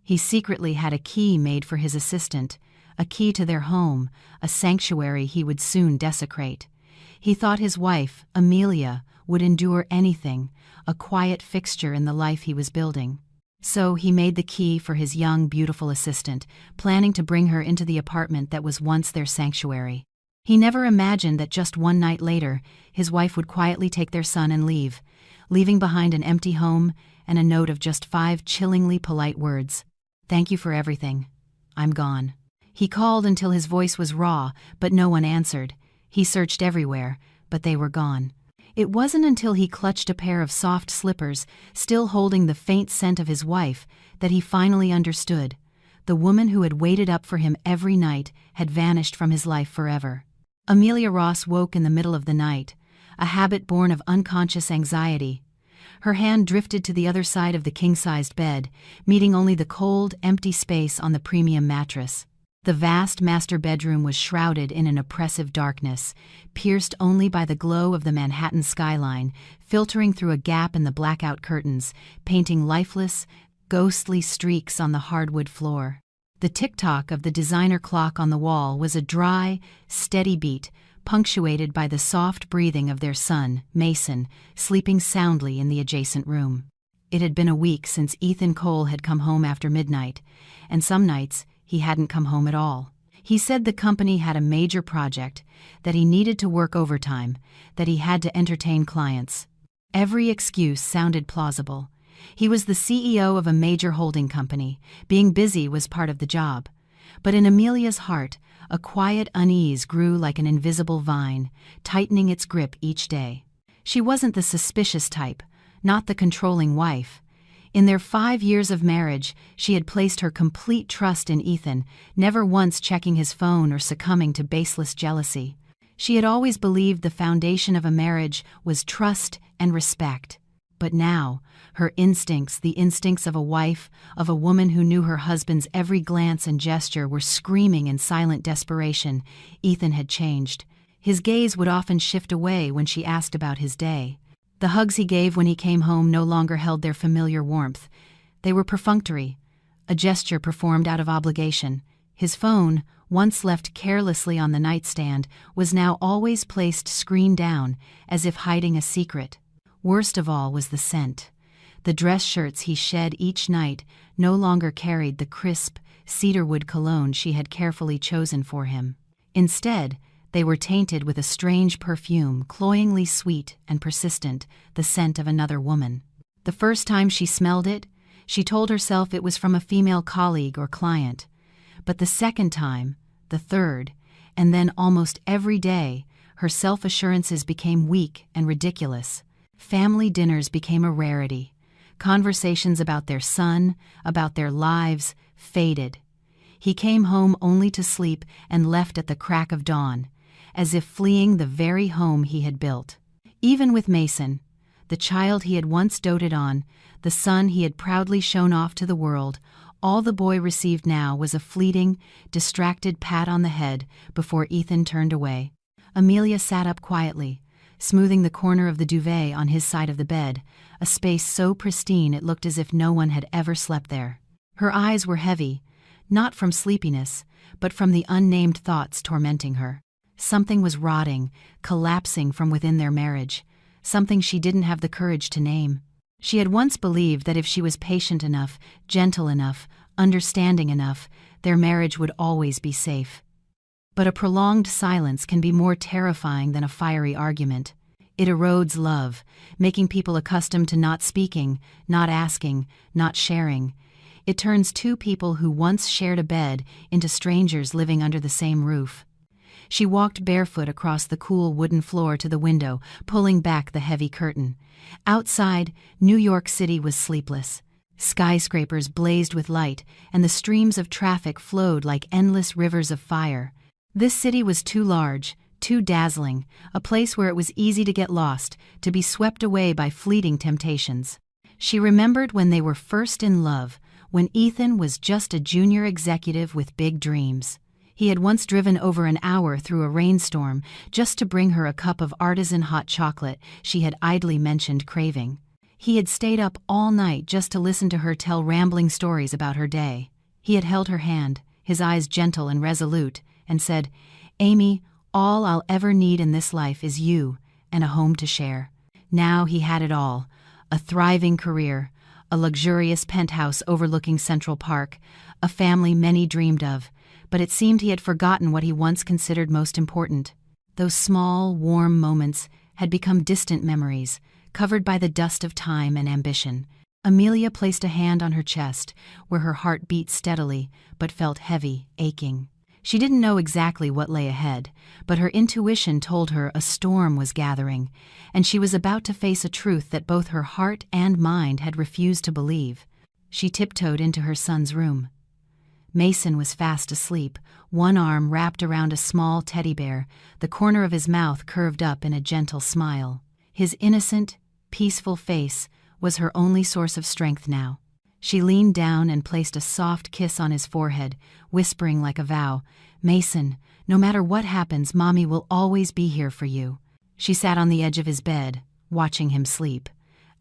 He secretly had a key made for his assistant, a key to their home, a sanctuary he would soon desecrate. He thought his wife, Amelia, would endure anything, a quiet fixture in the life he was building. So he made the key for his young, beautiful assistant, planning to bring her into the apartment that was once their sanctuary. He never imagined that just one night later, his wife would quietly take their son and leave, leaving behind an empty home and a note of just 5 chillingly polite words. "Thank you for everything. I'm gone." He called until his voice was raw, but no one answered. He searched everywhere, but they were gone. It wasn't until he clutched a pair of soft slippers, still holding the faint scent of his wife, that he finally understood. The woman who had waited up for him every night had vanished from his life forever. Amelia Ross woke in the middle of the night, a habit born of unconscious anxiety. Her hand drifted to the other side of the king-sized bed, meeting only the cold, empty space on the premium mattress. The vast master bedroom was shrouded in an oppressive darkness, pierced only by the glow of the Manhattan skyline, filtering through a gap in the blackout curtains, painting lifeless, ghostly streaks on the hardwood floor. The tick-tock of the designer clock on the wall was a dry, steady beat, punctuated by the soft breathing of their son, Mason, sleeping soundly in the adjacent room. It had been a week since Ethan Cole had come home after midnight, and some nights he hadn't come home at all. He said the company had a major project, that he needed to work overtime, that he had to entertain clients. Every excuse sounded plausible. He was the CEO of a major holding company. Being busy was part of the job. But in Amelia's heart, a quiet unease grew like an invisible vine, tightening its grip each day. She wasn't the suspicious type, not the controlling wife. In their 5 years of marriage, she had placed her complete trust in Ethan, never once checking his phone or succumbing to baseless jealousy. She had always believed the foundation of a marriage was trust and respect. But now, her instincts, the instincts of a wife, of a woman who knew her husband's every glance and gesture, were screaming in silent desperation. Ethan had changed. His gaze would often shift away when she asked about his day. The hugs he gave when he came home no longer held their familiar warmth. They were perfunctory, a gesture performed out of obligation. His phone, once left carelessly on the nightstand, was now always placed screen down, as if hiding a secret. Worst of all was the scent. The dress shirts he shed each night no longer carried the crisp, cedarwood cologne she had carefully chosen for him. Instead, they were tainted with a strange perfume, cloyingly sweet and persistent, the scent of another woman. The first time she smelled it, she told herself it was from a female colleague or client. But the second time, the third, and then almost every day, her self-assurances became weak and ridiculous. Family dinners became a rarity. Conversations about their son, about their lives, faded. He came home only to sleep and left at the crack of dawn, as if fleeing the very home he had built. Even with Mason, the child he had once doted on, the son he had proudly shown off to the world, all the boy received now was a fleeting, distracted pat on the head before Ethan turned away. Amelia sat up quietly, smoothing the corner of the duvet on his side of the bed, a space so pristine it looked as if no one had ever slept there. Her eyes were heavy, not from sleepiness, but from the unnamed thoughts tormenting her. Something was rotting, collapsing from within their marriage, something she didn't have the courage to name. She had once believed that if she was patient enough, gentle enough, understanding enough, their marriage would always be safe. But a prolonged silence can be more terrifying than a fiery argument. It erodes love, making people accustomed to not speaking, not asking, not sharing. It turns two people who once shared a bed into strangers living under the same roof. She walked barefoot across the cool wooden floor to the window, pulling back the heavy curtain. Outside, New York City was sleepless. Skyscrapers blazed with light, and the streams of traffic flowed like endless rivers of fire. This city was too large, too dazzling, a place where it was easy to get lost, to be swept away by fleeting temptations. She remembered when they were first in love, when Ethan was just a junior executive with big dreams. He had once driven over an hour through a rainstorm just to bring her a cup of artisan hot chocolate she had idly mentioned craving. He had stayed up all night just to listen to her tell rambling stories about her day. He had held her hand, his eyes gentle and resolute, and said, "Amy, all I'll ever need in this life is you and a home to share." Now he had it all: a thriving career, a luxurious penthouse overlooking Central Park, a family many dreamed of, but it seemed he had forgotten what he once considered most important. Those small, warm moments had become distant memories, covered by the dust of time and ambition. Amelia placed a hand on her chest, where her heart beat steadily, but felt heavy, aching. She didn't know exactly what lay ahead, but her intuition told her a storm was gathering, and she was about to face a truth that both her heart and mind had refused to believe. She tiptoed into her son's room. Mason was fast asleep, one arm wrapped around a small teddy bear, the corner of his mouth curved up in a gentle smile. His innocent, peaceful face was her only source of strength now. She leaned down and placed a soft kiss on his forehead, whispering like a vow, "Mason, no matter what happens, Mommy will always be here for you." She sat on the edge of his bed, watching him sleep.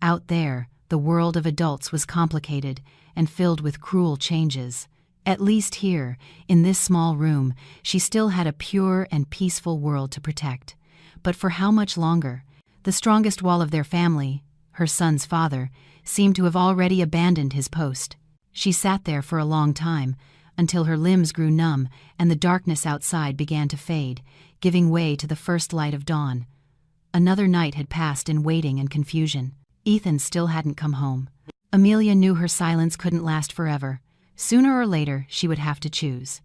Out there, the world of adults was complicated and filled with cruel changes. At least here, in this small room, she still had a pure and peaceful world to protect. But for how much longer? The strongest wall of their family, her son's father, seemed to have already abandoned his post. She sat there for a long time, until her limbs grew numb and the darkness outside began to fade, giving way to the first light of dawn. Another night had passed in waiting and confusion. Ethan still hadn't come home. Amelia knew her silence couldn't last forever. Sooner or later, she would have to choose.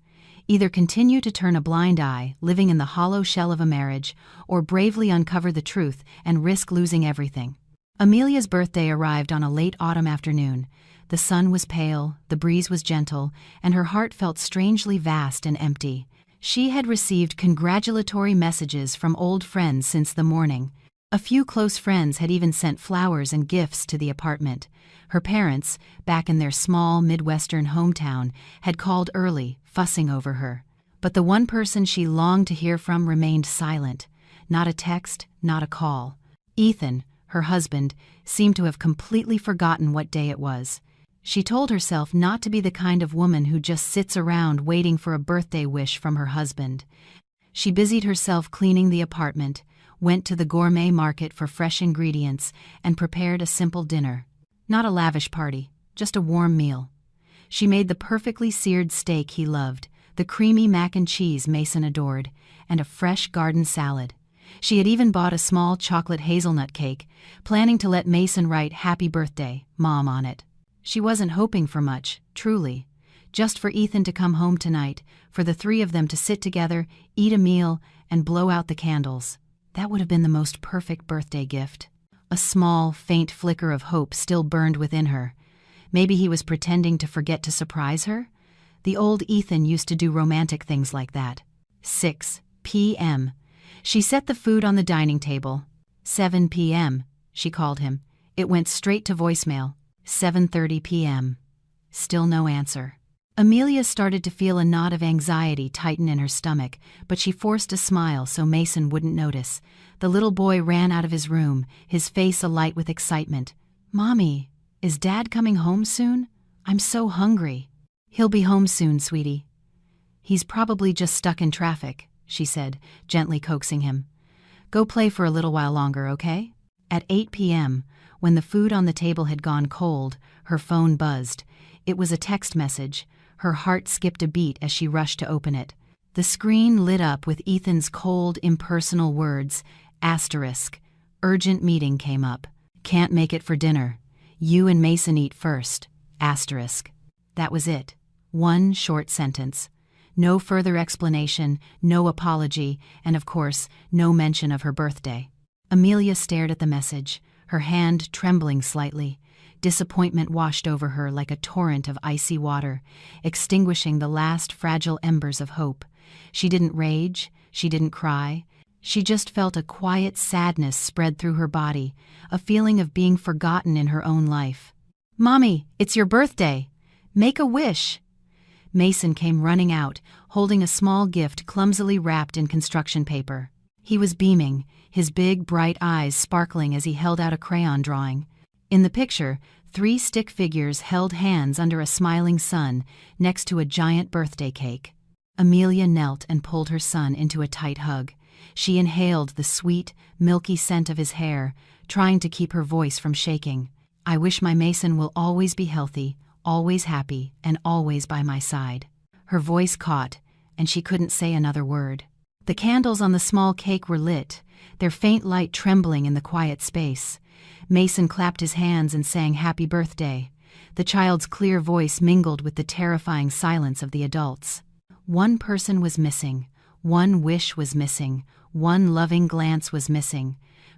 Either continue to turn a blind eye, living in the hollow shell of a marriage, or bravely uncover the truth and risk losing everything. Amelia's birthday arrived on a late autumn afternoon. The sun was pale, the breeze was gentle, and her heart felt strangely vast and empty. She had received congratulatory messages from old friends since the morning. A few close friends had even sent flowers and gifts to the apartment. Her parents, back in their small Midwestern hometown, had called early, fussing over her. But the one person she longed to hear from remained silent. Not a text, not a call. Ethan, her husband, seemed to have completely forgotten what day it was. She told herself not to be the kind of woman who just sits around waiting for a birthday wish from her husband. She busied herself cleaning the apartment, went to the gourmet market for fresh ingredients, and prepared a simple dinner. Not a lavish party, just a warm meal. She made the perfectly seared steak he loved, the creamy mac and cheese Mason adored, and a fresh garden salad. She had even bought a small chocolate hazelnut cake, planning to let Mason write "Happy Birthday, Mom" on it. She wasn't hoping for much, truly. Just for Ethan to come home tonight, for the three of them to sit together, eat a meal, and blow out the candles. That would have been the most perfect birthday gift. A small, faint flicker of hope still burned within her. Maybe he was pretending to forget to surprise her? The old Ethan used to do romantic things like that. 6 p.m. She set the food on the dining table. 7 p.m., she called him. It went straight to voicemail. 7:30 p.m. Still no answer. Amelia started to feel a knot of anxiety tighten in her stomach, but she forced a smile so Mason wouldn't notice. The little boy ran out of his room, his face alight with excitement. "Mommy, is Dad coming home soon? I'm so hungry." "He'll be home soon, sweetie. He's probably just stuck in traffic," she said, gently coaxing him. "Go play for a little while longer, okay?" At 8 p.m., when the food on the table had gone cold, her phone buzzed. It was a text message. Her heart skipped a beat as she rushed to open it. The screen lit up with Ethan's cold, impersonal words. Asterisk. Urgent meeting came up. Can't make it for dinner. You and Mason eat first. Asterisk. That was it. One short sentence. No further explanation, no apology, and of course, no mention of her birthday. Amelia stared at the message, her hand trembling slightly. Disappointment washed over her like a torrent of icy water, extinguishing the last fragile embers of hope. She didn't rage, she didn't cry. She just felt a quiet sadness spread through her body, a feeling of being forgotten in her own life. "Mommy, it's your birthday. Make a wish." Mason came running out, holding a small gift clumsily wrapped in construction paper. He was beaming, his big, bright eyes sparkling as he held out a crayon drawing. In the picture, 3 stick figures held hands under a smiling sun next to a giant birthday cake. Amelia knelt and pulled her son into a tight hug. She inhaled the sweet, milky scent of his hair, trying to keep her voice from shaking. "I wish my Mason will always be healthy, always happy, and always by my side." Her voice caught, and she couldn't say another word. The candles on the small cake were lit, their faint light trembling in the quiet space. Mason clapped his hands and sang "Happy Birthday." The child's clear voice mingled with the terrifying silence of the adults. One person was missing, one wish was missing, one loving glance was missing,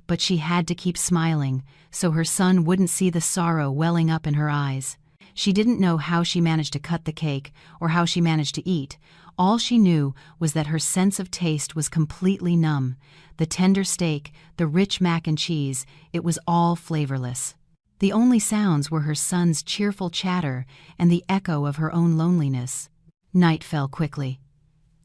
but she had to keep smiling so her son wouldn't see the sorrow welling up in her eyes. She didn't know how she managed to cut the cake or how she managed to eat. All she knew was that her sense of taste was completely numb. The tender steak, the rich mac and cheese, it was all flavorless. The only sounds were her son's cheerful chatter and the echo of her own loneliness. Night fell quickly.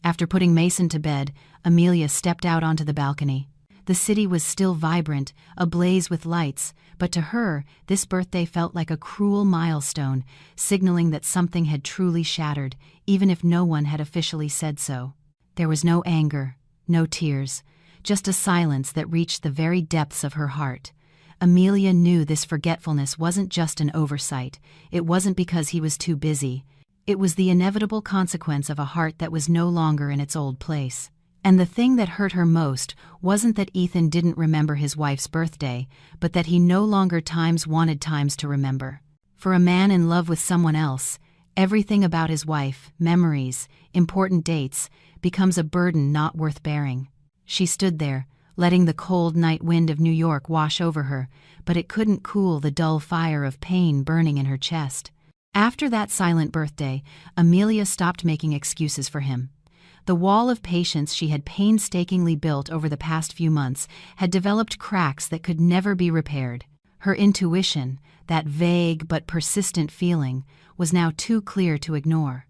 After putting Mason to bed, Amelia stepped out onto the balcony. The city was still vibrant, ablaze with lights, but to her, this birthday felt like a cruel milestone, signaling that something had truly shattered, even if no one had officially said so. There was no anger, no tears, just a silence that reached the very depths of her heart. Amelia knew this forgetfulness wasn't just an oversight. It wasn't because he was too busy. It was the inevitable consequence of a heart that was no longer in its old place. And the thing that hurt her most wasn't that Ethan didn't remember his wife's birthday, but that he no longer wanted times to remember. For a man in love with someone else, everything about his wife, memories, important dates, becomes a burden not worth bearing. She stood there, letting the cold night wind of New York wash over her, but it couldn't cool the dull fire of pain burning in her chest. After that silent birthday, Amelia stopped making excuses for him. The wall of patience she had painstakingly built over the past few months had developed cracks that could never be repaired. Her intuition, that vague but persistent feeling, was now too clear to ignore.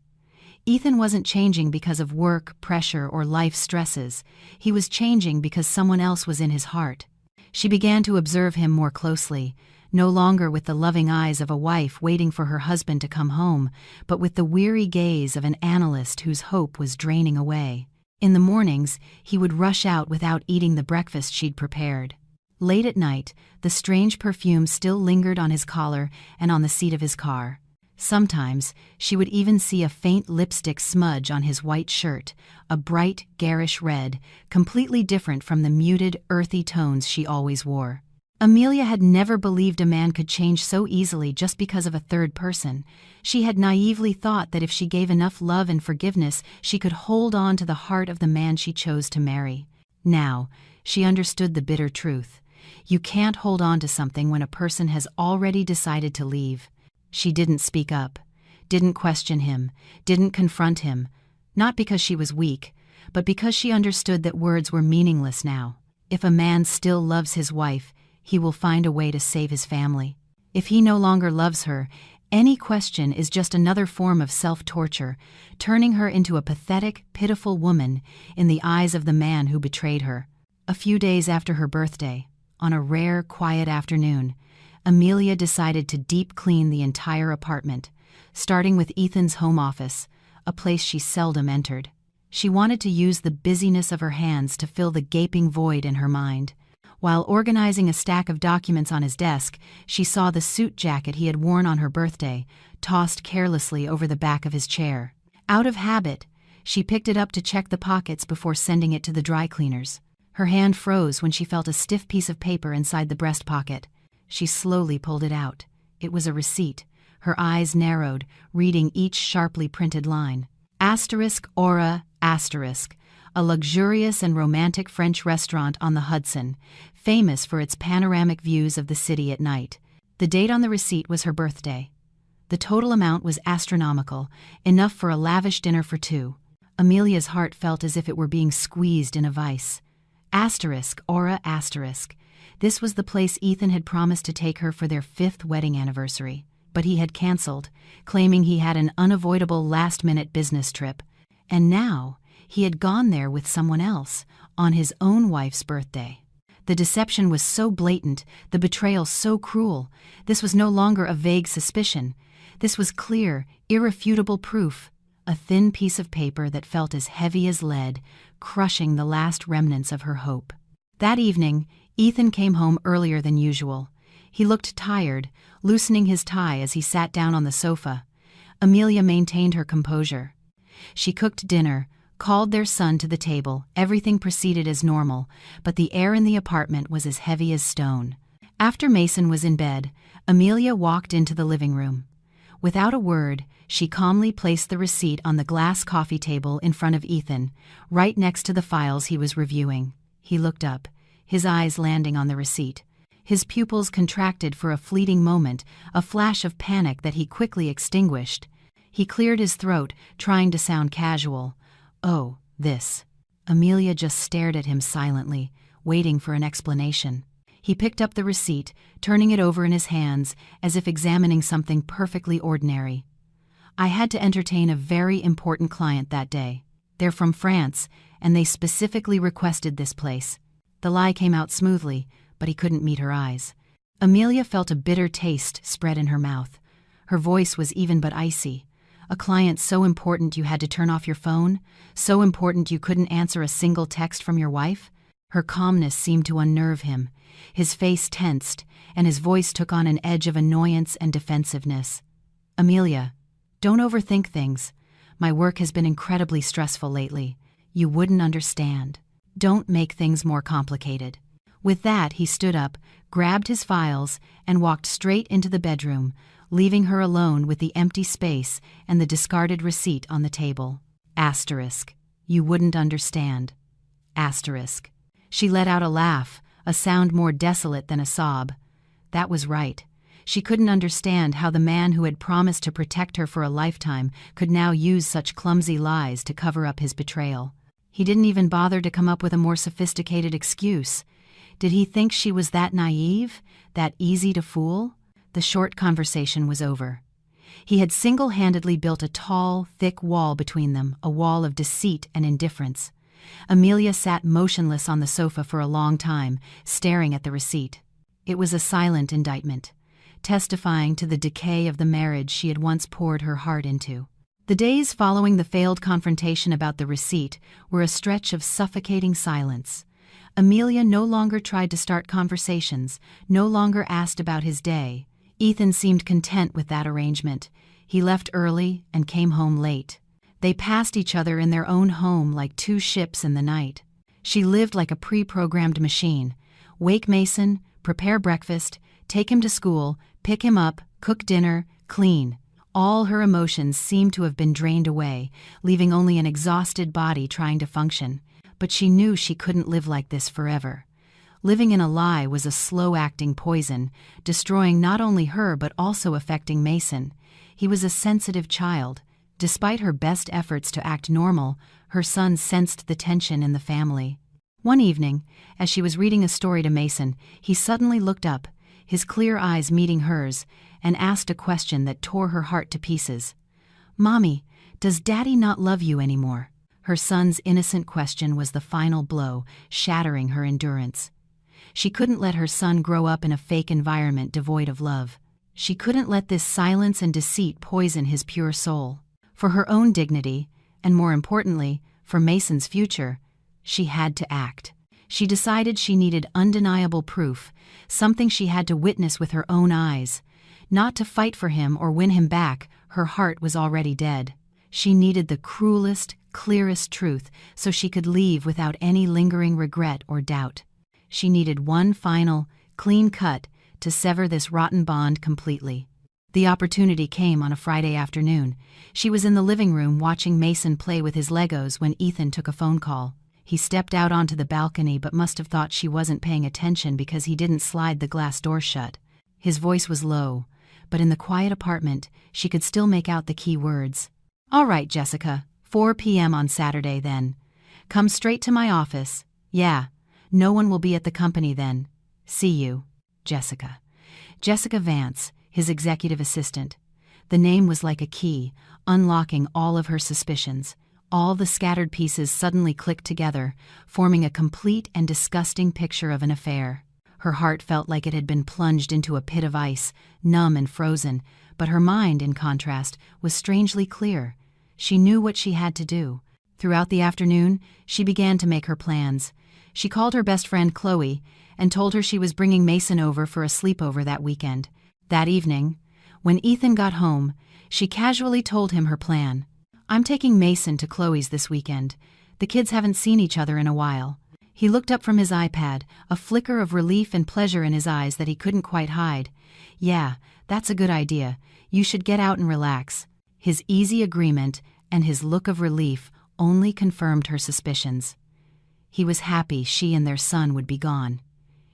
Ethan wasn't changing because of work, pressure, or life stresses. He was changing because someone else was in his heart. She began to observe him more closely, no longer with the loving eyes of a wife waiting for her husband to come home, but with the weary gaze of an analyst whose hope was draining away. In the mornings, he would rush out without eating the breakfast she'd prepared. Late at night, the strange perfume still lingered on his collar and on the seat of his car. Sometimes, she would even see a faint lipstick smudge on his white shirt, a bright, garish red, completely different from the muted, earthy tones she always wore. Amelia had never believed a man could change so easily just because of a third person. She had naively thought that if she gave enough love and forgiveness, she could hold on to the heart of the man she chose to marry. Now, she understood the bitter truth. You can't hold on to something when a person has already decided to leave. She didn't speak up, didn't question him, didn't confront him, not because she was weak, but because she understood that words were meaningless now. If a man still loves his wife, he will find a way to save his family. If he no longer loves her, any question is just another form of self-torture, turning her into a pathetic, pitiful woman in the eyes of the man who betrayed her. A few days after her birthday, on a rare, quiet afternoon, Amelia decided to deep clean the entire apartment, starting with Ethan's home office, a place she seldom entered. She wanted to use the busyness of her hands to fill the gaping void in her mind. While organizing a stack of documents on his desk, she saw the suit jacket he had worn on her birthday, tossed carelessly over the back of his chair. Out of habit, she picked it up to check the pockets before sending it to the dry cleaners. Her hand froze when she felt a stiff piece of paper inside the breast pocket. She slowly pulled it out. It was a receipt. Her eyes narrowed, reading each sharply printed line. Asterisk Aura Asterisk, a luxurious and romantic French restaurant on the Hudson, famous for its panoramic views of the city at night. The date on the receipt was her birthday. The total amount was astronomical, enough for a lavish dinner for two. Amelia's heart felt as if it were being squeezed in a vice. Asterisk Aura Asterisk. This was the place Ethan had promised to take her for their 5th wedding anniversary, but he had canceled, claiming he had an unavoidable last-minute business trip. And now, he had gone there with someone else, on his own wife's birthday. The deception was so blatant, the betrayal so cruel. This was no longer a vague suspicion. This was clear, irrefutable proof. A thin piece of paper that felt as heavy as lead, crushing the last remnants of her hope. That evening, Ethan came home earlier than usual. He looked tired, loosening his tie as he sat down on the sofa. Amelia maintained her composure. She cooked dinner, called their son to the table. Everything proceeded as normal, but the air in the apartment was as heavy as stone. After Mason was in bed, Amelia walked into the living room. Without a word, she calmly placed the receipt on the glass coffee table in front of Ethan, right next to the files he was reviewing. He looked up, his eyes landing on the receipt. His pupils contracted for a fleeting moment, a flash of panic that he quickly extinguished. He cleared his throat, trying to sound casual. "Oh, this." Amelia just stared at him silently, waiting for an explanation. He picked up the receipt, turning it over in his hands as if examining something perfectly ordinary. "I had to entertain a very important client that day. They're from France, and they specifically requested this place." The lie came out smoothly, but he couldn't meet her eyes. Amelia felt a bitter taste spread in her mouth. Her voice was even but icy. "A client so important you had to turn off your phone? So important you couldn't answer a single text from your wife?" Her calmness seemed to unnerve him. His face tensed, and his voice took on an edge of annoyance and defensiveness. "Amelia, don't overthink things. My work has been incredibly stressful lately. You wouldn't understand. Don't make things more complicated." With that, he stood up, grabbed his files, and walked straight into the bedroom, leaving her alone with the empty space and the discarded receipt on the table. Asterisk. You wouldn't understand. Asterisk. She let out a laugh, a sound more desolate than a sob. That was right. She couldn't understand how the man who had promised to protect her for a lifetime could now use such clumsy lies to cover up his betrayal. He didn't even bother to come up with a more sophisticated excuse. Did he think she was that naive, that easy to fool? The short conversation was over. He had single-handedly built a tall, thick wall between them, a wall of deceit and indifference. Amelia sat motionless on the sofa for a long time, staring at the receipt. It was a silent indictment, testifying to the decay of the marriage she had once poured her heart into. The days following the failed confrontation about the receipt were a stretch of suffocating silence. Amelia no longer tried to start conversations, no longer asked about his day. Ethan seemed content with that arrangement. He left early and came home late. They passed each other in their own home like two ships in the night. She lived like a pre-programmed machine. Wake Mason, prepare breakfast, take him to school, pick him up, cook dinner, clean. All her emotions seemed to have been drained away, leaving only an exhausted body trying to function. But she knew she couldn't live like this forever. Living in a lie was a slow-acting poison, destroying not only her but also affecting Mason. He was a sensitive child. Despite her best efforts to act normal, her son sensed the tension in the family. One evening, as she was reading a story to Mason, he suddenly looked up, his clear eyes meeting hers, and asked a question that tore her heart to pieces. "Mommy, does Daddy not love you anymore?" Her son's innocent question was the final blow, shattering her endurance. She couldn't let her son grow up in a fake environment devoid of love. She couldn't let this silence and deceit poison his pure soul. For her own dignity, and more importantly, for Mason's future, she had to act. She decided she needed undeniable proof, something she had to witness with her own eyes. Not to fight for him or win him back, her heart was already dead. She needed the cruelest, clearest truth so she could leave without any lingering regret or doubt. She needed one final, clean cut to sever this rotten bond completely. The opportunity came on a Friday afternoon. She was in the living room watching Mason play with his Legos when Ethan took a phone call. He stepped out onto the balcony but must have thought she wasn't paying attention because he didn't slide the glass door shut. His voice was low, but in the quiet apartment, she could still make out the key words. "All right, Jessica, 4 p.m. on Saturday then. Come straight to my office. Yeah, no one will be at the company then. See you, Jessica." Jessica Vance, his executive assistant. The name was like a key, unlocking all of her suspicions. All the scattered pieces suddenly clicked together, forming a complete and disgusting picture of an affair. Her heart felt like it had been plunged into a pit of ice, numb and frozen, but her mind, in contrast, was strangely clear. She knew what she had to do. Throughout the afternoon, she began to make her plans. She called her best friend Chloe and told her she was bringing Mason over for a sleepover that weekend. That evening, when Ethan got home, she casually told him her plan. "I'm taking Mason to Chloe's this weekend. The kids haven't seen each other in a while." He looked up from his iPad, a flicker of relief and pleasure in his eyes that he couldn't quite hide. "Yeah, that's a good idea. You should get out and relax." His easy agreement and his look of relief only confirmed her suspicions. He was happy she and their son would be gone.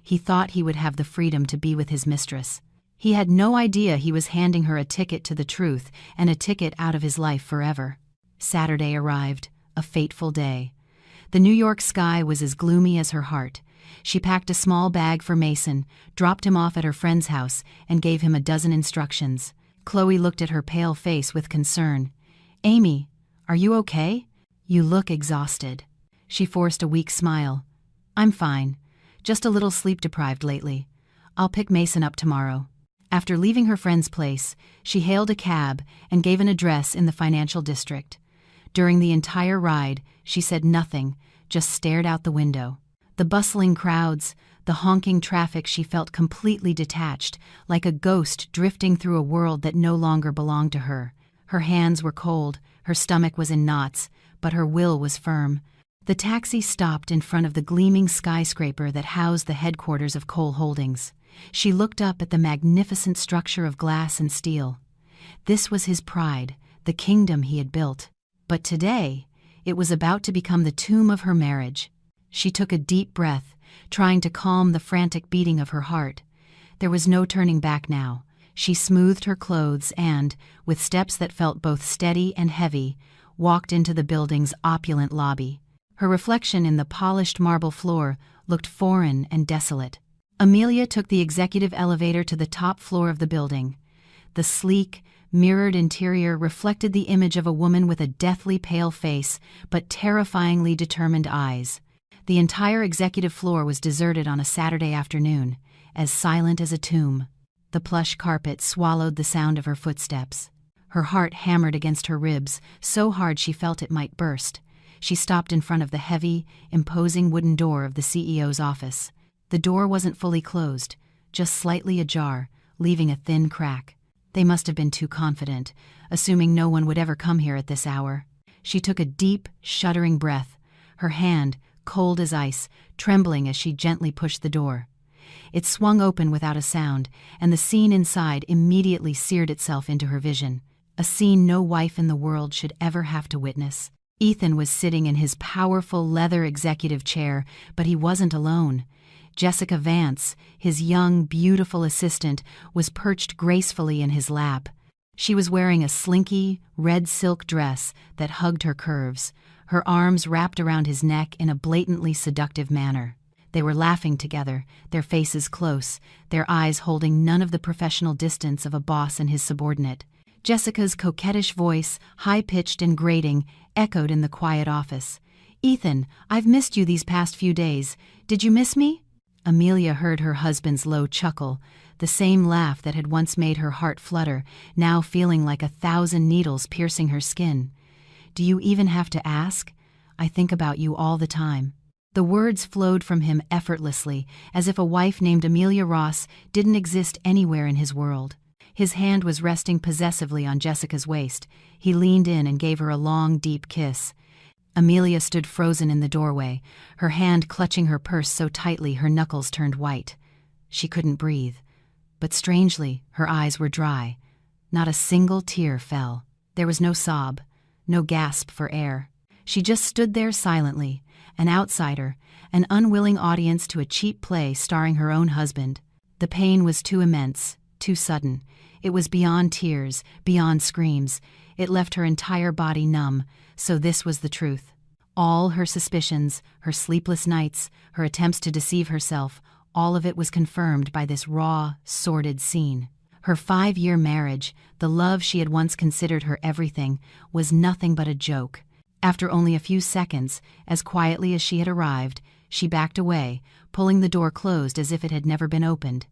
He thought he would have the freedom to be with his mistress. He had no idea he was handing her a ticket to the truth and a ticket out of his life forever. Saturday arrived, a fateful day. The New York sky was as gloomy as her heart. She packed a small bag for Mason, dropped him off at her friend's house, and gave him a dozen instructions. Chloe looked at her pale face with concern. "Amy, are you okay? You look exhausted." She forced a weak smile. "I'm fine. Just a little sleep-deprived lately. I'll pick Mason up tomorrow." After leaving her friend's place, she hailed a cab and gave an address in the financial district. During the entire ride, she said nothing, just stared out the window. The bustling crowds, the honking traffic, she felt completely detached, like a ghost drifting through a world that no longer belonged to her. Her hands were cold, her stomach was in knots, but her will was firm. The taxi stopped in front of the gleaming skyscraper that housed the headquarters of Cole Holdings. She looked up at the magnificent structure of glass and steel. This was his pride, the kingdom he had built. But today, it was about to become the tomb of her marriage. She took a deep breath, trying to calm the frantic beating of her heart. There was no turning back now. She smoothed her clothes and, with steps that felt both steady and heavy, walked into the building's opulent lobby. Her reflection in the polished marble floor looked foreign and desolate. Amelia took the executive elevator to the top floor of the building. The sleek, mirrored interior reflected the image of a woman with a deathly pale face but terrifyingly determined eyes. The entire executive floor was deserted on a Saturday afternoon, as silent as a tomb. The plush carpet swallowed the sound of her footsteps. Her heart hammered against her ribs, so hard she felt it might burst. She stopped in front of the heavy, imposing wooden door of the CEO's office. The door wasn't fully closed, just slightly ajar, leaving a thin crack. They must have been too confident, assuming no one would ever come here at this hour. She took a deep, shuddering breath, her hand, cold as ice, trembling as she gently pushed the door. It swung open without a sound, and the scene inside immediately seared itself into her vision. A scene no wife in the world should ever have to witness. Ethan was sitting in his powerful leather executive chair, but he wasn't alone. Jessica Vance, his young, beautiful assistant, was perched gracefully in his lap. She was wearing a slinky, red silk dress that hugged her curves, her arms wrapped around his neck in a blatantly seductive manner. They were laughing together, their faces close, their eyes holding none of the professional distance of a boss and his subordinate. Jessica's coquettish voice, high-pitched and grating, echoed in the quiet office. "Ethan, I've missed you these past few days. Did you miss me?" Amelia heard her husband's low chuckle, the same laugh that had once made her heart flutter, now feeling like 1,000 needles piercing her skin. "Do you even have to ask? I think about you all the time." The words flowed from him effortlessly, as if a wife named Amelia Ross didn't exist anywhere in his world. His hand was resting possessively on Jessica's waist. He leaned in and gave her a long, deep kiss. Amelia stood frozen in the doorway, her hand clutching her purse so tightly her knuckles turned white. She couldn't breathe. But strangely, her eyes were dry. Not a single tear fell. There was no sob, no gasp for air. She just stood there silently, an outsider, an unwilling audience to a cheap play starring her own husband. The pain was too immense, too sudden. It was beyond tears, beyond screams. It left her entire body numb, so this was the truth. All her suspicions, her sleepless nights, her attempts to deceive herself, all of it was confirmed by this raw, sordid scene. Her 5-year marriage, the love she had once considered her everything, was nothing but a joke. After only a few seconds, as quietly as she had arrived, she backed away, pulling the door closed as if it had never been opened.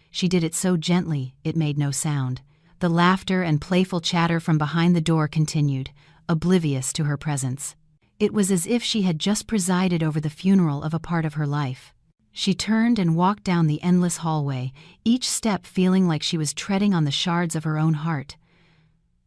She did it so gently it made no sound. The laughter and playful chatter from behind the door continued, oblivious to her presence. It was as if she had just presided over the funeral of a part of her life. She turned and walked down the endless hallway, each step feeling like she was treading on the shards of her own heart.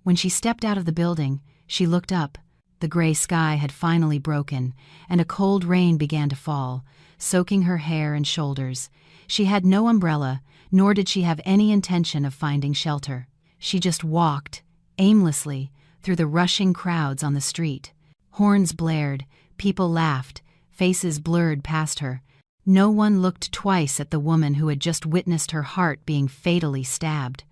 When she stepped out of the building, she looked up. The gray sky had finally broken, and a cold rain began to fall, soaking her hair and shoulders. She had no umbrella, nor did she have any intention of finding shelter. She just walked, aimlessly, through the rushing crowds on the street. Horns blared, people laughed, faces blurred past her. No one looked twice at the woman who had just witnessed her heart being fatally stabbed.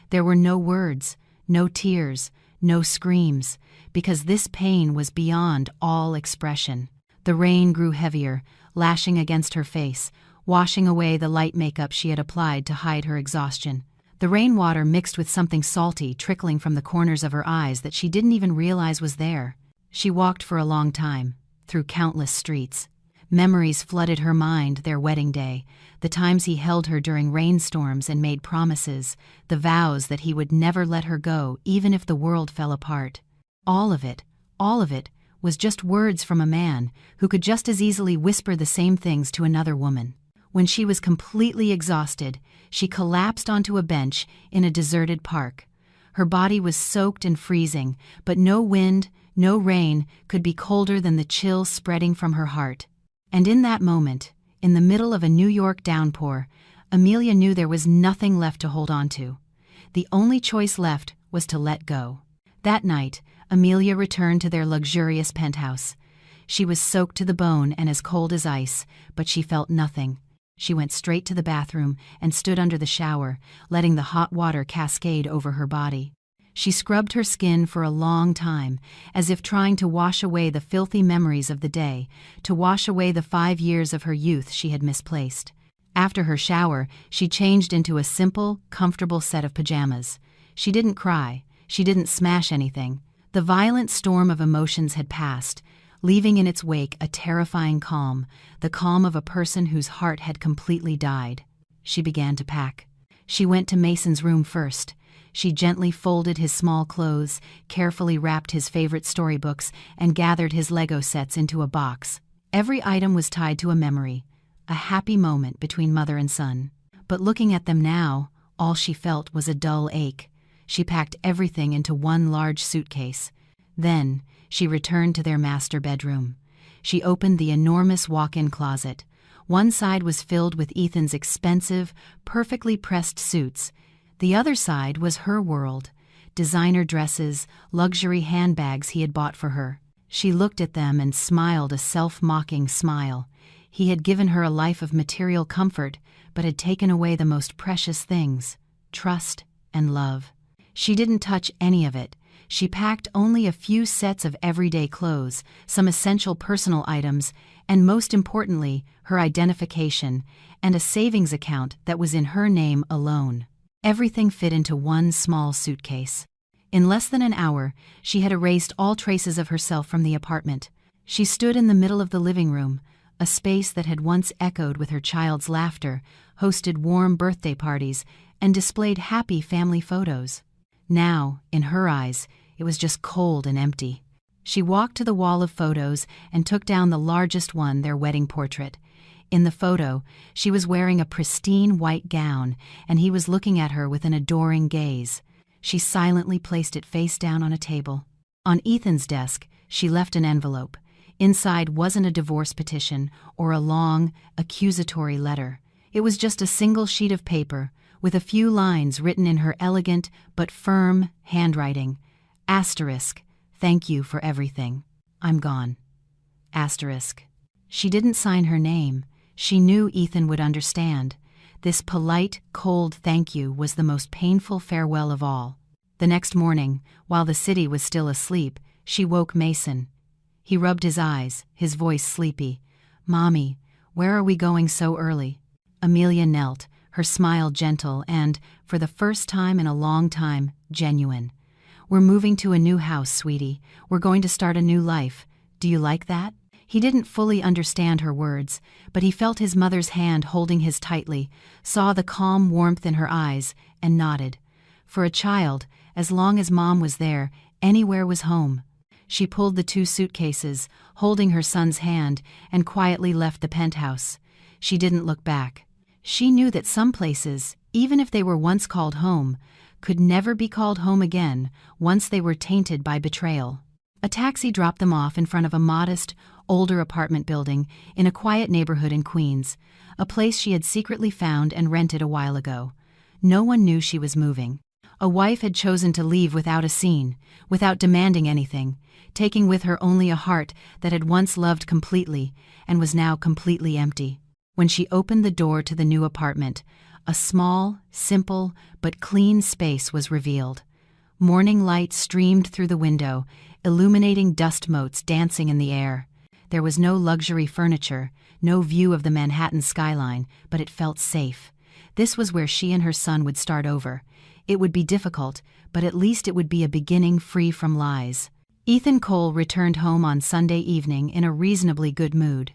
There were no words, no tears, no screams, because this pain was beyond all expression. The rain grew heavier, lashing against her face, washing away the light makeup she had applied to hide her exhaustion. The rainwater mixed with something salty trickling from the corners of her eyes that she didn't even realize was there. She walked for a long time, through countless streets. Memories flooded her mind, their wedding day, the times he held her during rainstorms and made promises, the vows that he would never let her go even if the world fell apart. All of it, was just words from a man who could just as easily whisper the same things to another woman. When she was completely exhausted, she collapsed onto a bench in a deserted park. Her body was soaked and freezing, but no wind, no rain could be colder than the chill spreading from her heart. And in that moment, in the middle of a New York downpour, Amelia knew there was nothing left to hold on to. The only choice left was to let go. That night, Amelia returned to their luxurious penthouse. She was soaked to the bone and as cold as ice, but she felt nothing. She went straight to the bathroom and stood under the shower, letting the hot water cascade over her body. She scrubbed her skin for a long time, as if trying to wash away the filthy memories of the day, to wash away the 5 years of her youth she had misplaced. After her shower, she changed into a simple, comfortable set of pajamas. She didn't cry. She didn't smash anything. The violent storm of emotions had passed, leaving in its wake a terrifying calm, the calm of a person whose heart had completely died. She began to pack. She went to Mason's room first. She gently folded his small clothes, carefully wrapped his favorite storybooks, and gathered his Lego sets into a box. Every item was tied to a memory, a happy moment between mother and son. But looking at them now, all she felt was a dull ache. She packed everything into one large suitcase. Then, she returned to their master bedroom. She opened the enormous walk-in closet. One side was filled with Ethan's expensive, perfectly pressed suits. The other side was her world, designer dresses, luxury handbags he had bought for her. She looked at them and smiled a self-mocking smile. He had given her a life of material comfort, but had taken away the most precious things, trust and love. She didn't touch any of it. She packed only a few sets of everyday clothes, some essential personal items, and most importantly, her identification, and a savings account that was in her name alone. Everything fit into one small suitcase. In less than an hour, she had erased all traces of herself from the apartment. She stood in the middle of the living room, a space that had once echoed with her child's laughter, hosted warm birthday parties, and displayed happy family photos. Now, in her eyes, it was just cold and empty. She walked to the wall of photos and took down the largest one, their wedding portrait. In the photo, she was wearing a pristine white gown, and he was looking at her with an adoring gaze. She silently placed it face down on a table. On Ethan's desk, she left an envelope. Inside wasn't a divorce petition or a long, accusatory letter. It was just a single sheet of paper, with a few lines written in her elegant but firm handwriting. Asterisk, thank you for everything. I'm gone. Asterisk. She didn't sign her name. She knew Ethan would understand. This polite, cold thank you was the most painful farewell of all. The next morning, while the city was still asleep, she woke Mason. He rubbed his eyes, his voice sleepy. "Mommy, where are we going so early?" Amelia knelt, her smile gentle and, for the first time in a long time, genuine. "We're moving to a new house, sweetie. We're going to start a new life. Do you like that?" He didn't fully understand her words, but he felt his mother's hand holding his tightly, saw the calm warmth in her eyes, and nodded. For a child, as long as Mom was there, anywhere was home. She pulled the 2 suitcases, holding her son's hand, and quietly left the penthouse. She didn't look back. She knew that some places, even if they were once called home, could never be called home again once they were tainted by betrayal. A taxi dropped them off in front of a modest, older apartment building in a quiet neighborhood in Queens, a place she had secretly found and rented a while ago. No one knew she was moving. A wife had chosen to leave without a scene, without demanding anything, taking with her only a heart that had once loved completely and was now completely empty. When she opened the door to the new apartment, a small, simple, but clean space was revealed. Morning light streamed through the window, illuminating dust motes dancing in the air. There was no luxury furniture, no view of the Manhattan skyline, but it felt safe. This was where she and her son would start over. It would be difficult, but at least it would be a beginning free from lies. Ethan Cole returned home on Sunday evening in a reasonably good mood.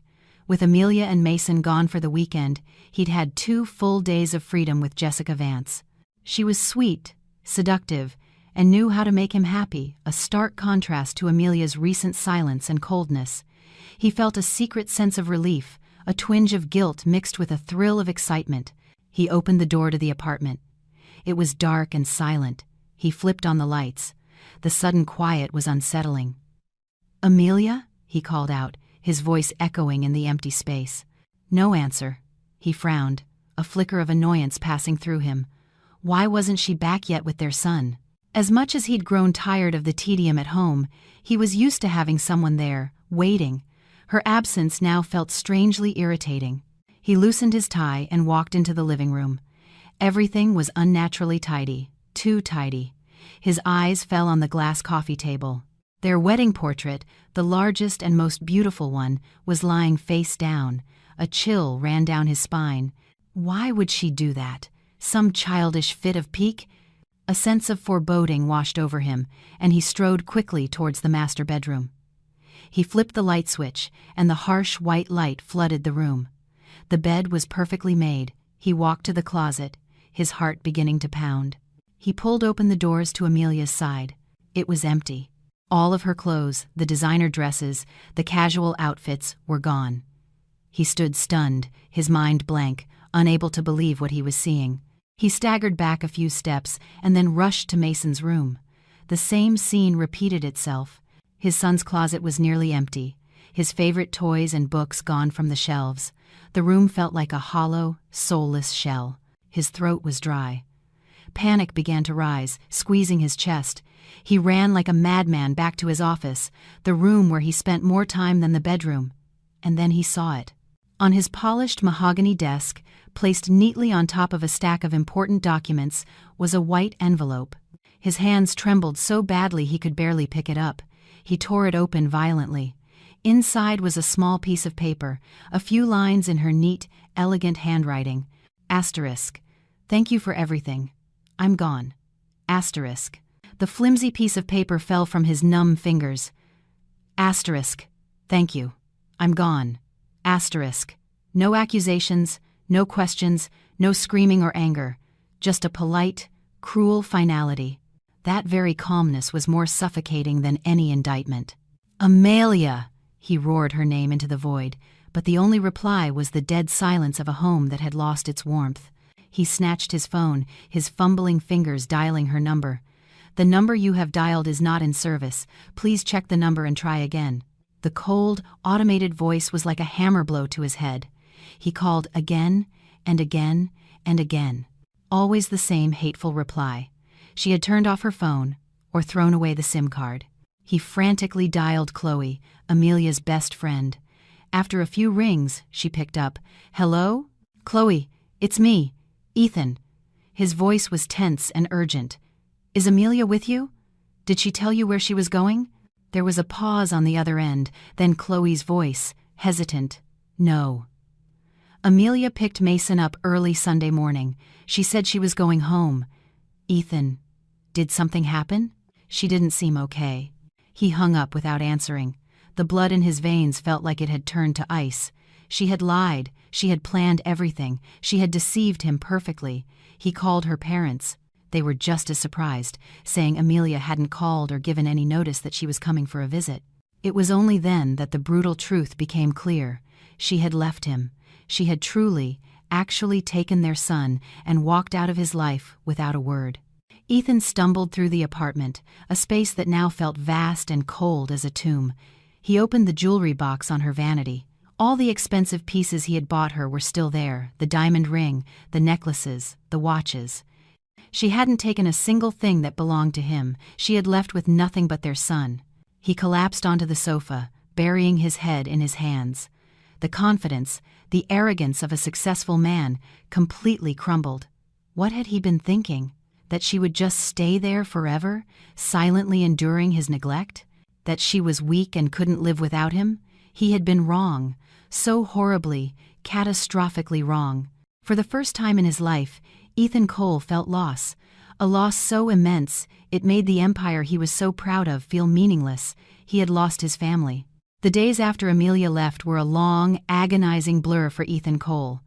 With Amelia and Mason gone for the weekend, he'd had 2 full days of freedom with Jessica Vance. She was sweet, seductive, and knew how to make him happy, a stark contrast to Amelia's recent silence and coldness. He felt a secret sense of relief, a twinge of guilt mixed with a thrill of excitement. He opened the door to the apartment. It was dark and silent. He flipped on the lights. The sudden quiet was unsettling. "Amelia?" he called out, his voice echoing in the empty space. No answer. He frowned, a flicker of annoyance passing through him. Why wasn't she back yet with their son? As much as he'd grown tired of the tedium at home, he was used to having someone there, waiting. Her absence now felt strangely irritating. He loosened his tie and walked into the living room. Everything was unnaturally tidy, too tidy. His eyes fell on the glass coffee table. Their wedding portrait, the largest and most beautiful one, was lying face down. A chill ran down his spine. Why would she do that? Some childish fit of pique? A sense of foreboding washed over him, and he strode quickly towards the master bedroom. He flipped the light switch, and the harsh white light flooded the room. The bed was perfectly made. He walked to the closet, his heart beginning to pound. He pulled open the doors to Amelia's side. It was empty. All of her clothes, the designer dresses, the casual outfits, were gone. He stood stunned, his mind blank, unable to believe what he was seeing. He staggered back a few steps and then rushed to Mason's room. The same scene repeated itself. His son's closet was nearly empty, his favorite toys and books gone from the shelves. The room felt like a hollow, soulless shell. His throat was dry. Panic began to rise, squeezing his chest. He ran like a madman back to his office, the room where he spent more time than the bedroom. And then he saw it. On his polished mahogany desk, placed neatly on top of a stack of important documents, was a white envelope. His hands trembled so badly he could barely pick it up. He tore it open violently. Inside was a small piece of paper, a few lines in her neat, elegant handwriting. Asterisk. Thank you for everything. I'm gone. Asterisk. The flimsy piece of paper fell from his numb fingers. Asterisk. Thank you. I'm gone. Asterisk. No accusations, no questions, no screaming or anger. Just a polite, cruel finality. That very calmness was more suffocating than any indictment. Amelia! He roared her name into the void, but the only reply was the dead silence of a home that had lost its warmth. He snatched his phone, his fumbling fingers dialing her number. The number you have dialed is not in service. Please check the number and try again. The cold, automated voice was like a hammer blow to his head. He called again and again and again. Always the same hateful reply. She had turned off her phone or thrown away the SIM card. He frantically dialed Chloe, Amelia's best friend. After a few rings, she picked up. Hello? Chloe, it's me, Ethan. His voice was tense and urgent. Is Amelia with you? Did she tell you where she was going? There was a pause on the other end, then Chloe's voice, hesitant. No. Amelia picked Mason up early Sunday morning. She said she was going home. Ethan, did something happen? She didn't seem okay. He hung up without answering. The blood in his veins felt like it had turned to ice. She had lied, she had planned everything, she had deceived him perfectly. He called her parents. They were just as surprised, saying Amelia hadn't called or given any notice that she was coming for a visit. It was only then that the brutal truth became clear. She had left him. She had truly, actually taken their son and walked out of his life without a word. Ethan stumbled through the apartment, a space that now felt vast and cold as a tomb. He opened the jewelry box on her vanity. All the expensive pieces he had bought her were still there, the diamond ring, the necklaces, the watches. She hadn't taken a single thing that belonged to him. She had left with nothing but their son. He collapsed onto the sofa, burying his head in his hands. The confidence, the arrogance of a successful man completely crumbled. What had he been thinking? That she would just stay there forever, silently enduring his neglect? That she was weak and couldn't live without him? He had been wrong, so horribly, catastrophically wrong. For the first time in his life, Ethan Cole felt loss, a loss so immense it made the empire he was so proud of feel meaningless. He had lost his family. The days after Amelia left were a long, agonizing blur for Ethan Cole.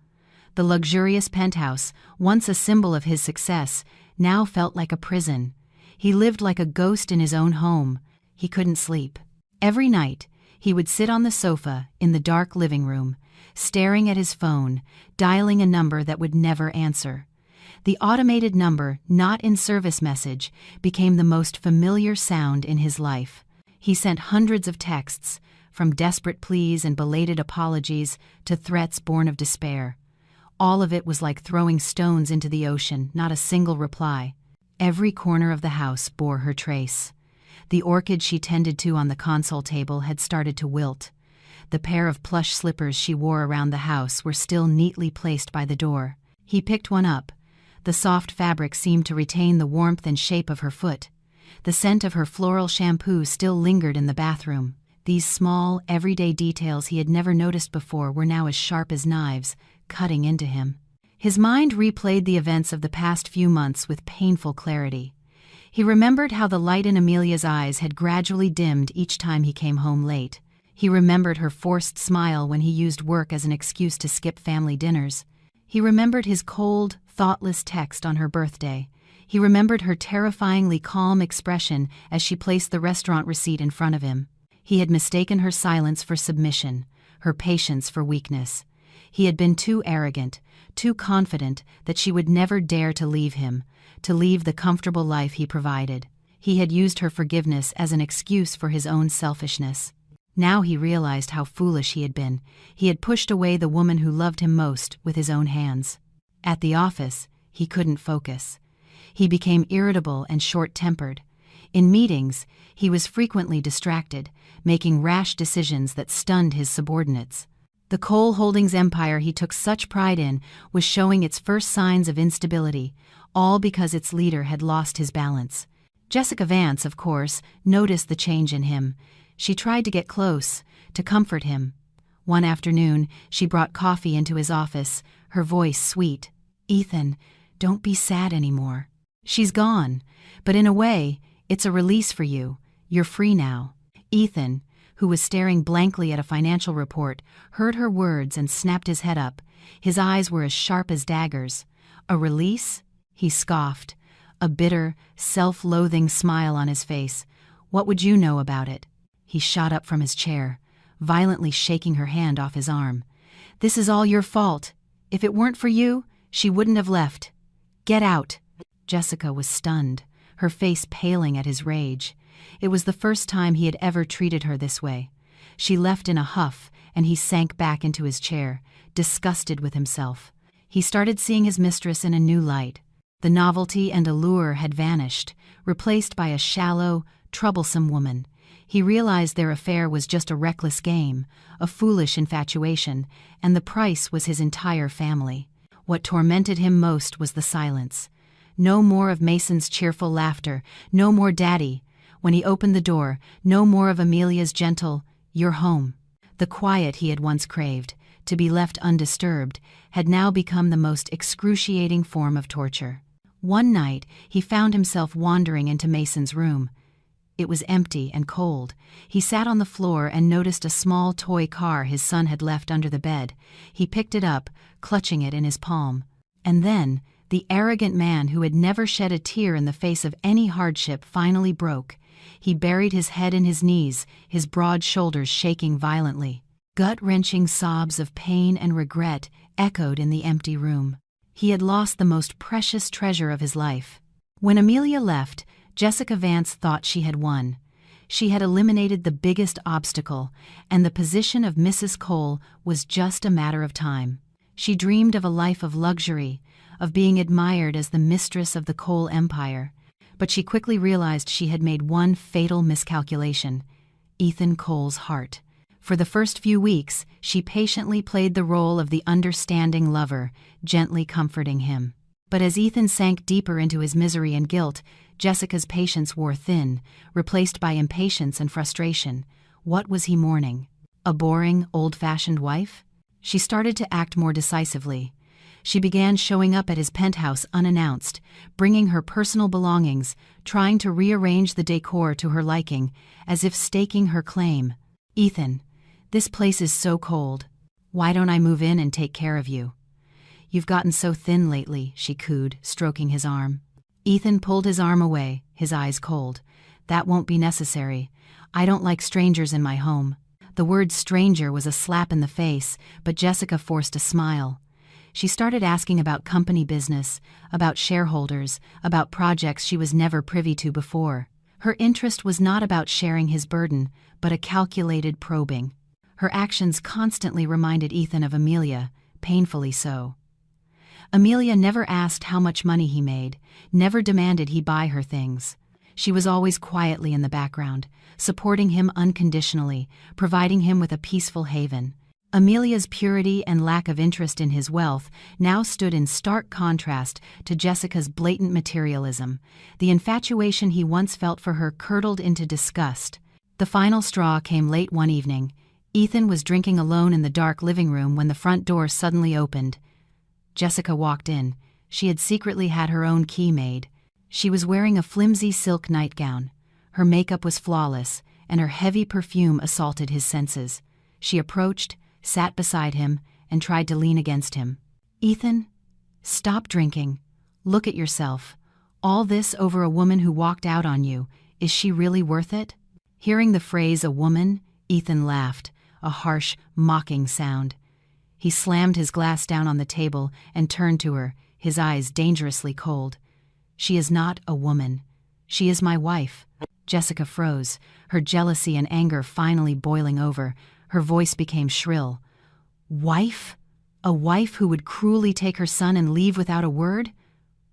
The luxurious penthouse, once a symbol of his success, now felt like a prison. He lived like a ghost in his own home. He couldn't sleep. Every night, he would sit on the sofa in the dark living room, staring at his phone, dialing a number that would never answer. The automated number, not in service message, became the most familiar sound in his life. He sent hundreds of texts, from desperate pleas and belated apologies to threats born of despair. All of it was like throwing stones into the ocean, not a single reply. Every corner of the house bore her trace. The orchid she tended to on the console table had started to wilt. The pair of plush slippers she wore around the house were still neatly placed by the door. He picked one up. The soft fabric seemed to retain the warmth and shape of her foot. The scent of her floral shampoo still lingered in the bathroom. These small, everyday details he had never noticed before were now as sharp as knives, cutting into him. His mind replayed the events of the past few months with painful clarity. He remembered how the light in Amelia's eyes had gradually dimmed each time he came home late. He remembered her forced smile when he used work as an excuse to skip family dinners. He remembered his cold, thoughtless text on her birthday. He remembered her terrifyingly calm expression as she placed the restaurant receipt in front of him. He had mistaken her silence for submission, her patience for weakness. He had been too arrogant, too confident that she would never dare to leave him, to leave the comfortable life he provided. He had used her forgiveness as an excuse for his own selfishness. Now he realized how foolish he had been. He had pushed away the woman who loved him most with his own hands. At the office, he couldn't focus. He became irritable and short-tempered. In meetings, he was frequently distracted, making rash decisions that stunned his subordinates. The Cole Holdings empire he took such pride in was showing its first signs of instability, all because its leader had lost his balance. Jessica Vance, of course, noticed the change in him. She tried to get close, to comfort him. One afternoon, she brought coffee into his office, her voice sweet. "Ethan, don't be sad anymore. She's gone, but in a way, it's a release for you. You're free now." Ethan, who was staring blankly at a financial report, heard her words and snapped his head up. His eyes were as sharp as daggers. "A release?" He scoffed, a bitter, self-loathing smile on his face. "What would you know about it?" He shot up from his chair, violently shaking her hand off his arm. "This is all your fault. If it weren't for you, she wouldn't have left. Get out." Jessica was stunned, her face paling at his rage. It was the first time he had ever treated her this way. She left in a huff, and he sank back into his chair, disgusted with himself. He started seeing his mistress in a new light. The novelty and allure had vanished, replaced by a shallow, troublesome woman. He realized their affair was just a reckless game, a foolish infatuation, and the price was his entire family. What tormented him most was the silence. No more of Mason's cheerful laughter, no more Daddy. When he opened the door, no more of Amelia's gentle, "You're home." The quiet he had once craved, to be left undisturbed, had now become the most excruciating form of torture. One night, he found himself wandering into Mason's room. It was empty and cold. He sat on the floor and noticed a small toy car his son had left under the bed. He picked it up, clutching it in his palm. And then, the arrogant man who had never shed a tear in the face of any hardship finally broke. He buried his head in his knees, his broad shoulders shaking violently. Gut-wrenching sobs of pain and regret echoed in the empty room. He had lost the most precious treasure of his life. When Amelia left, Jessica Vance thought she had won. She had eliminated the biggest obstacle, and the position of Mrs. Cole was just a matter of time. She dreamed of a life of luxury, of being admired as the mistress of the Cole empire. But she quickly realized she had made one fatal miscalculation: Ethan Cole's heart. For the first few weeks, she patiently played the role of the understanding lover, gently comforting him. But as Ethan sank deeper into his misery and guilt, Jessica's patience wore thin, replaced by impatience and frustration. What was he mourning? A boring, old-fashioned wife? She started to act more decisively. She began showing up at his penthouse unannounced, bringing her personal belongings, trying to rearrange the decor to her liking, as if staking her claim. "Ethan, this place is so cold. Why don't I move in and take care of you?" "You've gotten so thin lately," she cooed, stroking his arm. Ethan pulled his arm away, his eyes cold. "That won't be necessary. I don't like strangers in my home." The word stranger was a slap in the face, but Jessica forced a smile. She started asking about company business, about shareholders, about projects she was never privy to before. Her interest was not about sharing his burden, but a calculated probing. Her actions constantly reminded Ethan of Amelia, painfully so. Amelia never asked how much money he made, never demanded he buy her things. She was always quietly in the background, supporting him unconditionally, providing him with a peaceful haven. Amelia's purity and lack of interest in his wealth now stood in stark contrast to Jessica's blatant materialism. The infatuation he once felt for her curdled into disgust. The final straw came late one evening. Ethan was drinking alone in the dark living room when the front door suddenly opened. Jessica walked in. She had secretly had her own key made. She was wearing a flimsy silk nightgown. Her makeup was flawless, and her heavy perfume assaulted his senses. She approached, sat beside him, and tried to lean against him. "Ethan, stop drinking. Look at yourself. All this over a woman who walked out on you. Is she really worth it?" Hearing the phrase "a woman," Ethan laughed, a harsh, mocking sound. He slammed his glass down on the table and turned to her, his eyes dangerously cold. "She is not a woman. She is my wife." Jessica froze, her jealousy and anger finally boiling over. Her voice became shrill. "Wife? A wife who would cruelly take her son and leave without a word?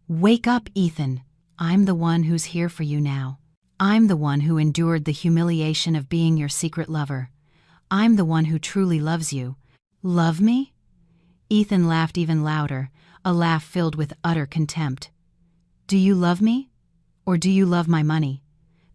Wake up, Ethan. I'm the one who's here for you now. I'm the one who endured the humiliation of being your secret lover. I'm the one who truly loves you. Love me?" Ethan laughed even louder, a laugh filled with utter contempt. "Do you love me? Or do you love my money?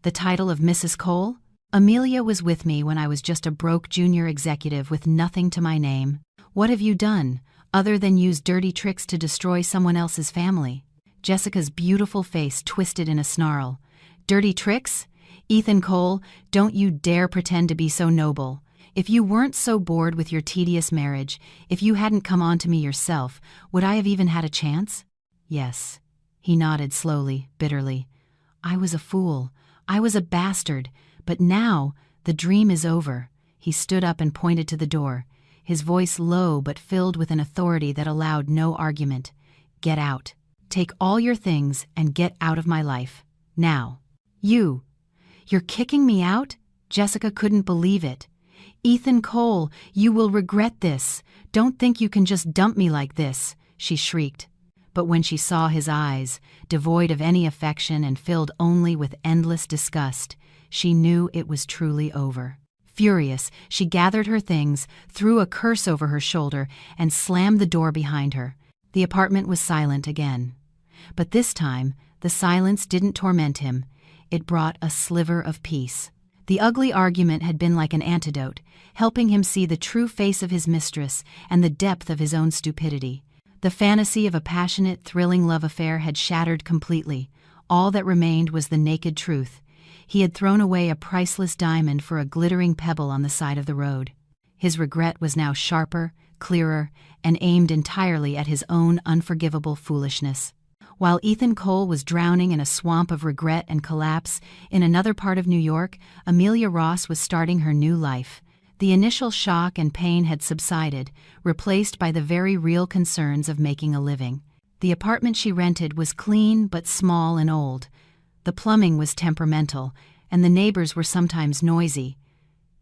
The title of Mrs. Cole? Amelia was with me when I was just a broke junior executive with nothing to my name. What have you done, other than use dirty tricks to destroy someone else's family?" Jessica's beautiful face twisted in a snarl. "Dirty tricks? Ethan Cole, don't you dare pretend to be so noble. If you weren't so bored with your tedious marriage, if you hadn't come on to me yourself, would I have even had a chance?" "Yes." He nodded slowly, bitterly. "I was a fool. I was a bastard. But now, the dream is over." He stood up and pointed to the door, his voice low but filled with an authority that allowed no argument. "Get out. Take all your things and get out of my life. Now." You're kicking me out?" Jessica couldn't believe it. "Ethan Cole, you will regret this. Don't think you can just dump me like this," she shrieked. But when she saw his eyes, devoid of any affection and filled only with endless disgust, she knew it was truly over. Furious, she gathered her things, threw a curse over her shoulder, and slammed the door behind her. The apartment was silent again. But this time, the silence didn't torment him. It brought a sliver of peace. The ugly argument had been like an antidote, helping him see the true face of his mistress and the depth of his own stupidity. The fantasy of a passionate, thrilling love affair had shattered completely. All that remained was the naked truth. He had thrown away a priceless diamond for a glittering pebble on the side of the road. His regret was now sharper, clearer, and aimed entirely at his own unforgivable foolishness. While Ethan Cole was drowning in a swamp of regret and collapse, in another part of New York, Amelia Ross was starting her new life. The initial shock and pain had subsided, replaced by the very real concerns of making a living. The apartment she rented was clean but small and old. The plumbing was temperamental, and the neighbors were sometimes noisy.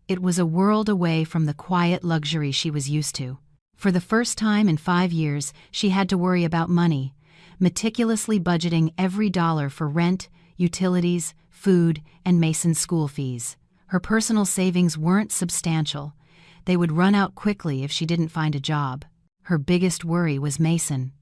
It was a world away from the quiet luxury she was used to. For the first time in 5 years, she had to worry about money, meticulously budgeting every dollar for rent, utilities, food, and Mason's school fees. Her personal savings weren't substantial. They would run out quickly if she didn't find a job. Her biggest worry was Mason.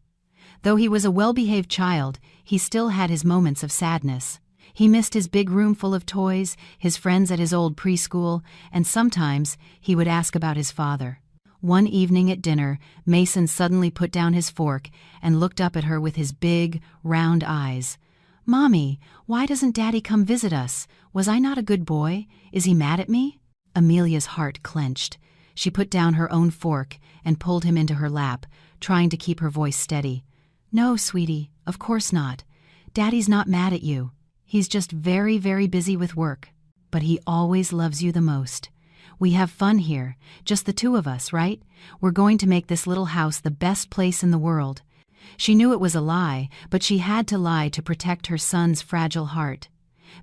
Though he was a well-behaved child, he still had his moments of sadness. He missed his big room full of toys, his friends at his old preschool, and sometimes he would ask about his father. One evening at dinner, Mason suddenly put down his fork and looked up at her with his big, round eyes. "Mommy, why doesn't Daddy come visit us? Was I not a good boy? Is he mad at me?" Amelia's heart clenched. She put down her own fork and pulled him into her lap, trying to keep her voice steady. "No, sweetie, of course not. Daddy's not mad at you. He's just very, very busy with work. But he always loves you the most. We have fun here, just the two of us, right? We're going to make this little house the best place in the world." She knew it was a lie, but she had to lie to protect her son's fragile heart.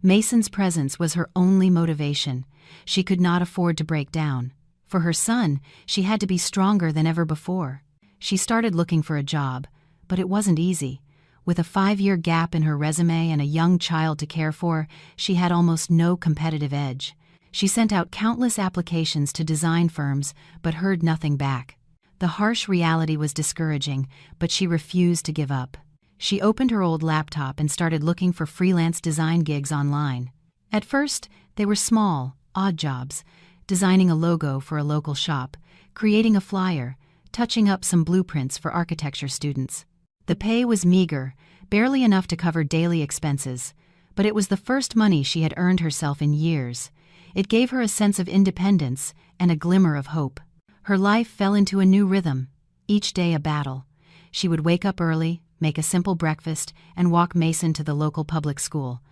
Mason's presence was her only motivation. She could not afford to break down. For her son, she had to be stronger than ever before. She started looking for a job, but it wasn't easy. With a 5-year gap in her resume and a young child to care for, she had almost no competitive edge. She sent out countless applications to design firms, but heard nothing back. The harsh reality was discouraging, but she refused to give up. She opened her old laptop and started looking for freelance design gigs online. At first, they were small, odd jobs, designing a logo for a local shop, creating a flyer, touching up some blueprints for architecture students. The pay was meager, barely enough to cover daily expenses, but it was the first money she had earned herself in years. It gave her a sense of independence and a glimmer of hope. Her life fell into a new rhythm, each day a battle. She would wake up early, make a simple breakfast, and walk Mason to the local public school.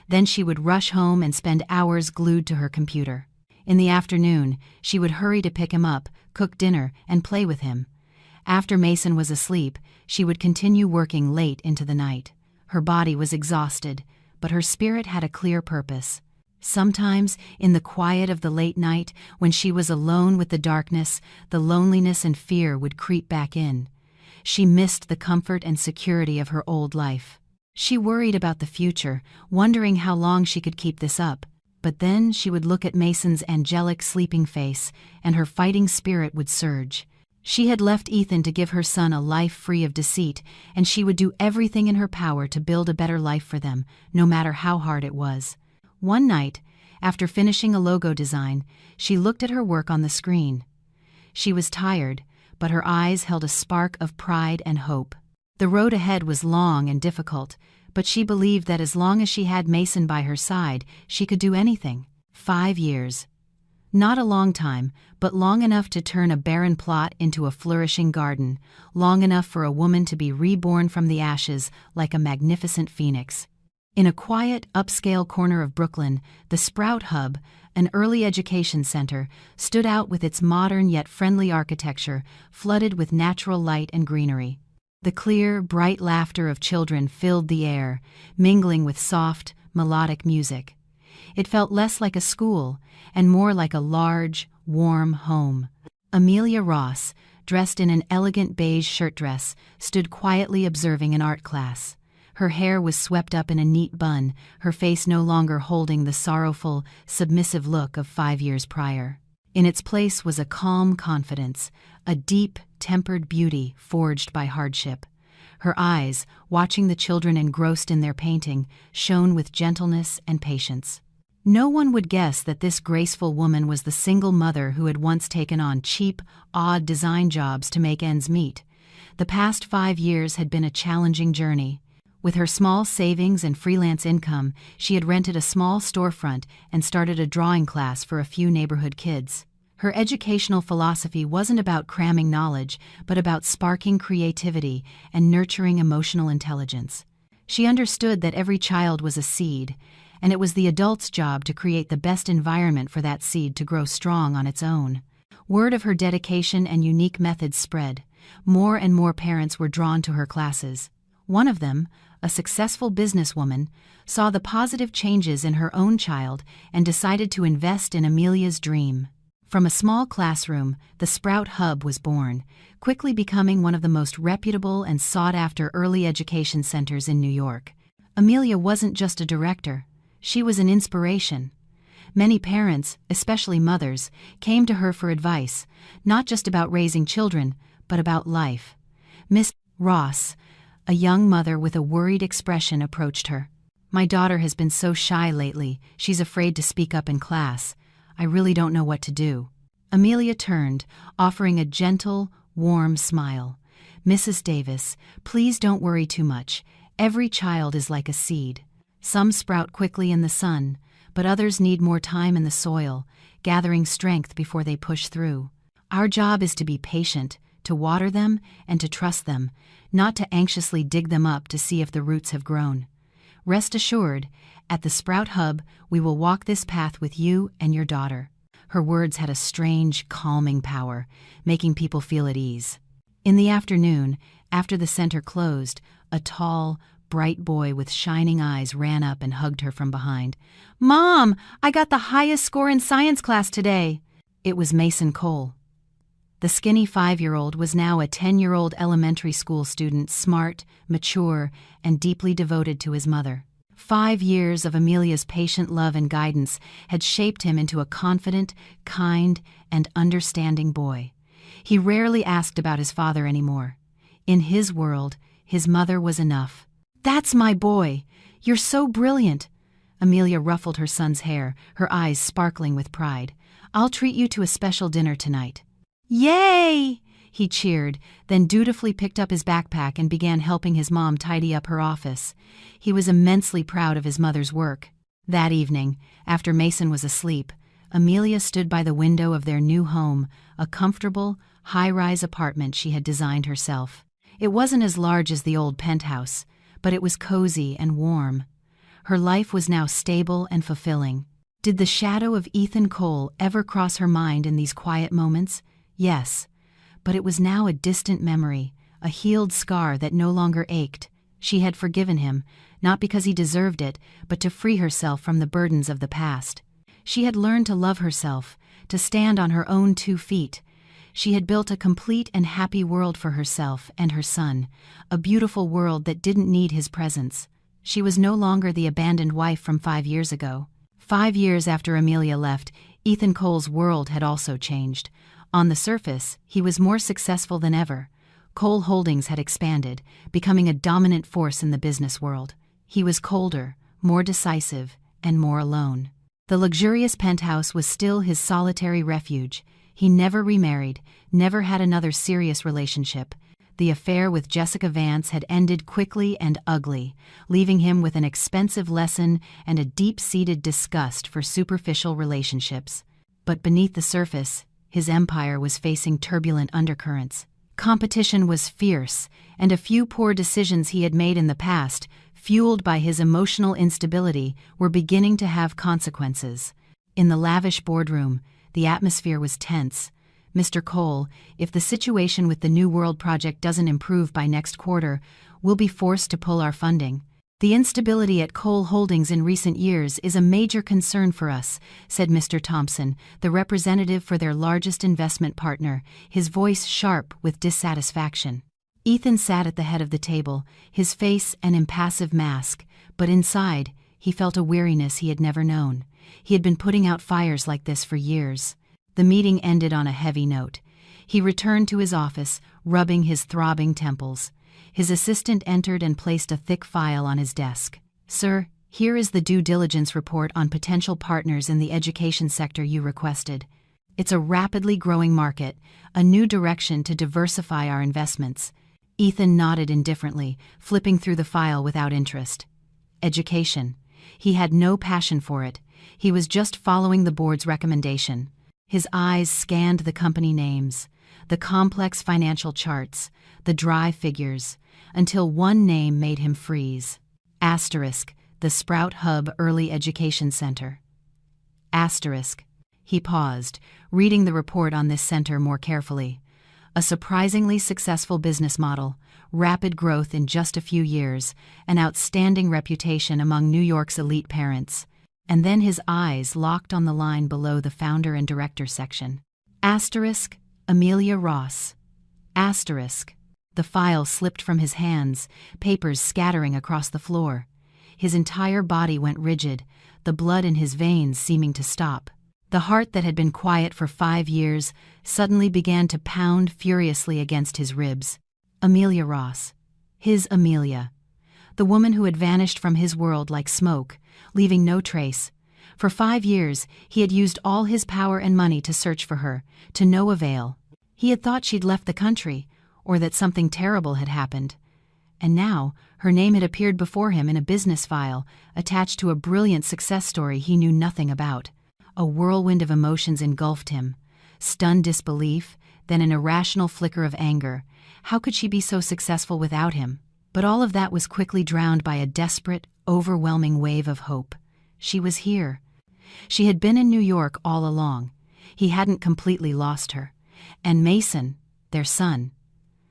Then she would rush home and spend hours glued to her computer. In the afternoon, she would hurry to pick him up, cook dinner, and play with him. After Mason was asleep, she would continue working late into the night. Her body was exhausted, but her spirit had a clear purpose. Sometimes, in the quiet of the late night, when she was alone with the darkness, the loneliness and fear would creep back in. She missed the comfort and security of her old life. She worried about the future, wondering how long she could keep this up. But then she would look at Mason's angelic sleeping face, and her fighting spirit would surge. She had left Ethan to give her son a life free of deceit, and she would do everything in her power to build a better life for them, no matter how hard it was. One night, after finishing a logo design, she looked at her work on the screen. She was tired, but her eyes held a spark of pride and hope. The road ahead was long and difficult, but she believed that as long as she had Mason by her side, she could do anything. 5 years. Not a long time, but long enough to turn a barren plot into a flourishing garden, long enough for a woman to be reborn from the ashes like a magnificent phoenix. In a quiet, upscale corner of Brooklyn, the Sprout Hub, an early education center, stood out with its modern yet friendly architecture, flooded with natural light and greenery. The clear, bright laughter of children filled the air, mingling with soft, melodic music. It felt less like a school and more like a large, warm home. Amelia Ross, dressed in an elegant beige shirt dress, stood quietly observing an art class. Her hair was swept up in a neat bun, her face no longer holding the sorrowful, submissive look of 5 years prior. In its place was a calm confidence, a deep, tempered beauty forged by hardship. Her eyes, watching the children engrossed in their painting, shone with gentleness and patience. No one would guess that this graceful woman was the single mother who had once taken on cheap, odd design jobs to make ends meet. The past 5 years had been a challenging journey. With her small savings and freelance income, she had rented a small storefront and started a drawing class for a few neighborhood kids. Her educational philosophy wasn't about cramming knowledge, but about sparking creativity and nurturing emotional intelligence. She understood that every child was a seed, and it was the adult's job to create the best environment for that seed to grow strong on its own. Word of her dedication and unique methods spread. More and more parents were drawn to her classes. One of them, a successful businesswoman, saw the positive changes in her own child and decided to invest in Amelia's dream. From a small classroom, the Sprout Hub was born, quickly becoming one of the most reputable and sought-after early education centers in New York. Amelia wasn't just a director, she was an inspiration. Many parents, especially mothers, came to her for advice, not just about raising children, but about life. Miss Ross, a young mother with a worried expression, approached her. "My daughter has been so shy lately, she's afraid to speak up in class. I really don't know what to do." Amelia turned, offering a gentle, warm smile. "Mrs. Davis, please don't worry too much. Every child is like a seed. Some sprout quickly in the sun, but others need more time in the soil, gathering strength before they push through. Our job is to be patient, to water them and to trust them, not to anxiously dig them up to see if the roots have grown. Rest assured, at the Sprout Hub, we will walk this path with you and your daughter." Her words had a strange, calming power, making people feel at ease. In the afternoon, after the center closed, a tall, bright boy with shining eyes ran up and hugged her from behind. "Mom, I got the highest score in science class today." It was Mason Cole. The skinny 5-year-old was now a 10-year-old elementary school student, smart, mature, and deeply devoted to his mother. 5 years of Amelia's patient love and guidance had shaped him into a confident, kind, and understanding boy. He rarely asked about his father anymore. In his world, his mother was enough. "That's my boy! You're so brilliant!" Amelia ruffled her son's hair, her eyes sparkling with pride. "I'll treat you to a special dinner tonight." "Yay!" he cheered, then dutifully picked up his backpack and began helping his mom tidy up her office. He was immensely proud of his mother's work. That evening, after Mason was asleep, Amelia stood by the window of their new home, a comfortable, high-rise apartment she had designed herself. It wasn't as large as the old penthouse, but it was cozy and warm. Her life was now stable and fulfilling. Did the shadow of Ethan Cole ever cross her mind in these quiet moments? Yes, but it was now a distant memory, a healed scar that no longer ached. She had forgiven him, not because he deserved it, but to free herself from the burdens of the past. She had learned to love herself, to stand on her own 2 feet. She had built a complete and happy world for herself and her son, a beautiful world that didn't need his presence. She was no longer the abandoned wife from 5 years ago. 5 years after Amelia left, Ethan Cole's world had also changed. On the surface, he was more successful than ever. Cole Holdings had expanded, becoming a dominant force in the business world. He was colder, more decisive, and more alone. The luxurious penthouse was still his solitary refuge. He never remarried, never had another serious relationship. The affair with Jessica Vance had ended quickly and ugly, leaving him with an expensive lesson and a deep-seated disgust for superficial relationships. But beneath the surface, his empire was facing turbulent undercurrents. Competition was fierce, and a few poor decisions he had made in the past, fueled by his emotional instability, were beginning to have consequences. In the lavish boardroom, the atmosphere was tense. "Mr. Cole, if the situation with the New World project doesn't improve by next quarter, we'll be forced to pull our funding. The instability at Cole Holdings in recent years is a major concern for us," said Mr. Thompson, the representative for their largest investment partner, his voice sharp with dissatisfaction. Ethan sat at the head of the table, his face an impassive mask, but inside, he felt a weariness he had never known. He had been putting out fires like this for years. The meeting ended on a heavy note. He returned to his office, rubbing his throbbing temples. His assistant entered and placed a thick file on his desk. "Sir, here is the due diligence report on potential partners in the education sector you requested. It's a rapidly growing market, a new direction to diversify our investments. Ethan nodded indifferently, flipping through the file without interest. Education. He had no passion for it. He was just following the board's recommendation. His eyes scanned the company names, the complex financial charts, the dry figures, until one name made him freeze. Asterisk, the Sprout Hub Early Education Center. Asterisk. He paused, reading the report on this center more carefully. A surprisingly successful business model, rapid growth in just a few years, an outstanding reputation among New York's elite parents. And then his eyes locked on the line below the founder and director section. Asterisk, Amelia Ross. Asterisk. The file slipped from his hands, papers scattering across the floor. His entire body went rigid, the blood in his veins seeming to stop. The heart that had been quiet for 5 years suddenly began to pound furiously against his ribs. Amelia Ross. His Amelia. The woman who had vanished from his world like smoke, leaving no trace. For 5 years, he had used all his power and money to search for her, to no avail. He had thought she'd left the country, or that something terrible had happened. And now, her name had appeared before him in a business file, attached to a brilliant success story he knew nothing about. A whirlwind of emotions engulfed him. Stunned disbelief, then an irrational flicker of anger. How could she be so successful without him? But all of that was quickly drowned by a desperate, overwhelming wave of hope. She was here. She had been in New York all along. He hadn't completely lost her. And Mason, their son.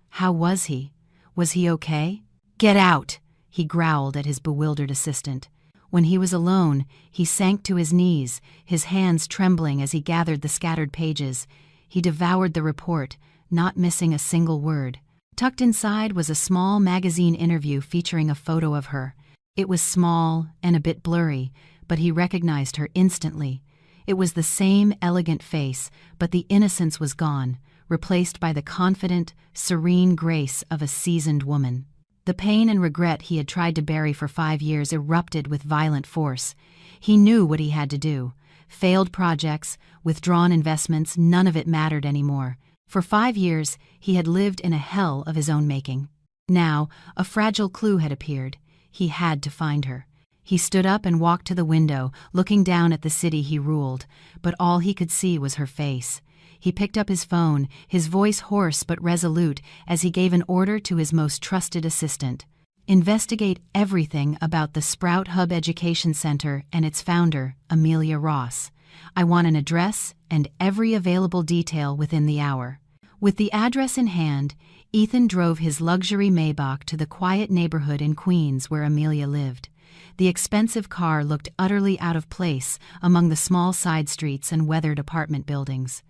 How was he? Was he okay? "Get out!" he growled at his bewildered assistant. When he was alone, he sank to his knees, his hands trembling as he gathered the scattered pages. He devoured the report, not missing a single word. Tucked inside was a small magazine interview featuring a photo of her. It was small and a bit blurry, but he recognized her instantly. It was the same elegant face, but the innocence was gone, replaced by the confident, serene grace of a seasoned woman. The pain and regret he had tried to bury for 5 years erupted with violent force. He knew what he had to do. Failed projects, withdrawn investments, none of it mattered anymore. For 5 years, he had lived in a hell of his own making. Now, a fragile clue had appeared. He had to find her. He stood up and walked to the window, looking down at the city he ruled, but all he could see was her face. He picked up his phone, his voice hoarse but resolute, as he gave an order to his most trusted assistant. Investigate everything about the Sprout Hub Education Center and its founder, Amelia Ross. I want an address and every available detail within the hour. With the address in hand, Ethan drove his luxury Maybach to the quiet neighborhood in Queens where Amelia lived. The expensive car looked utterly out of place among the small side streets and weathered apartment buildings.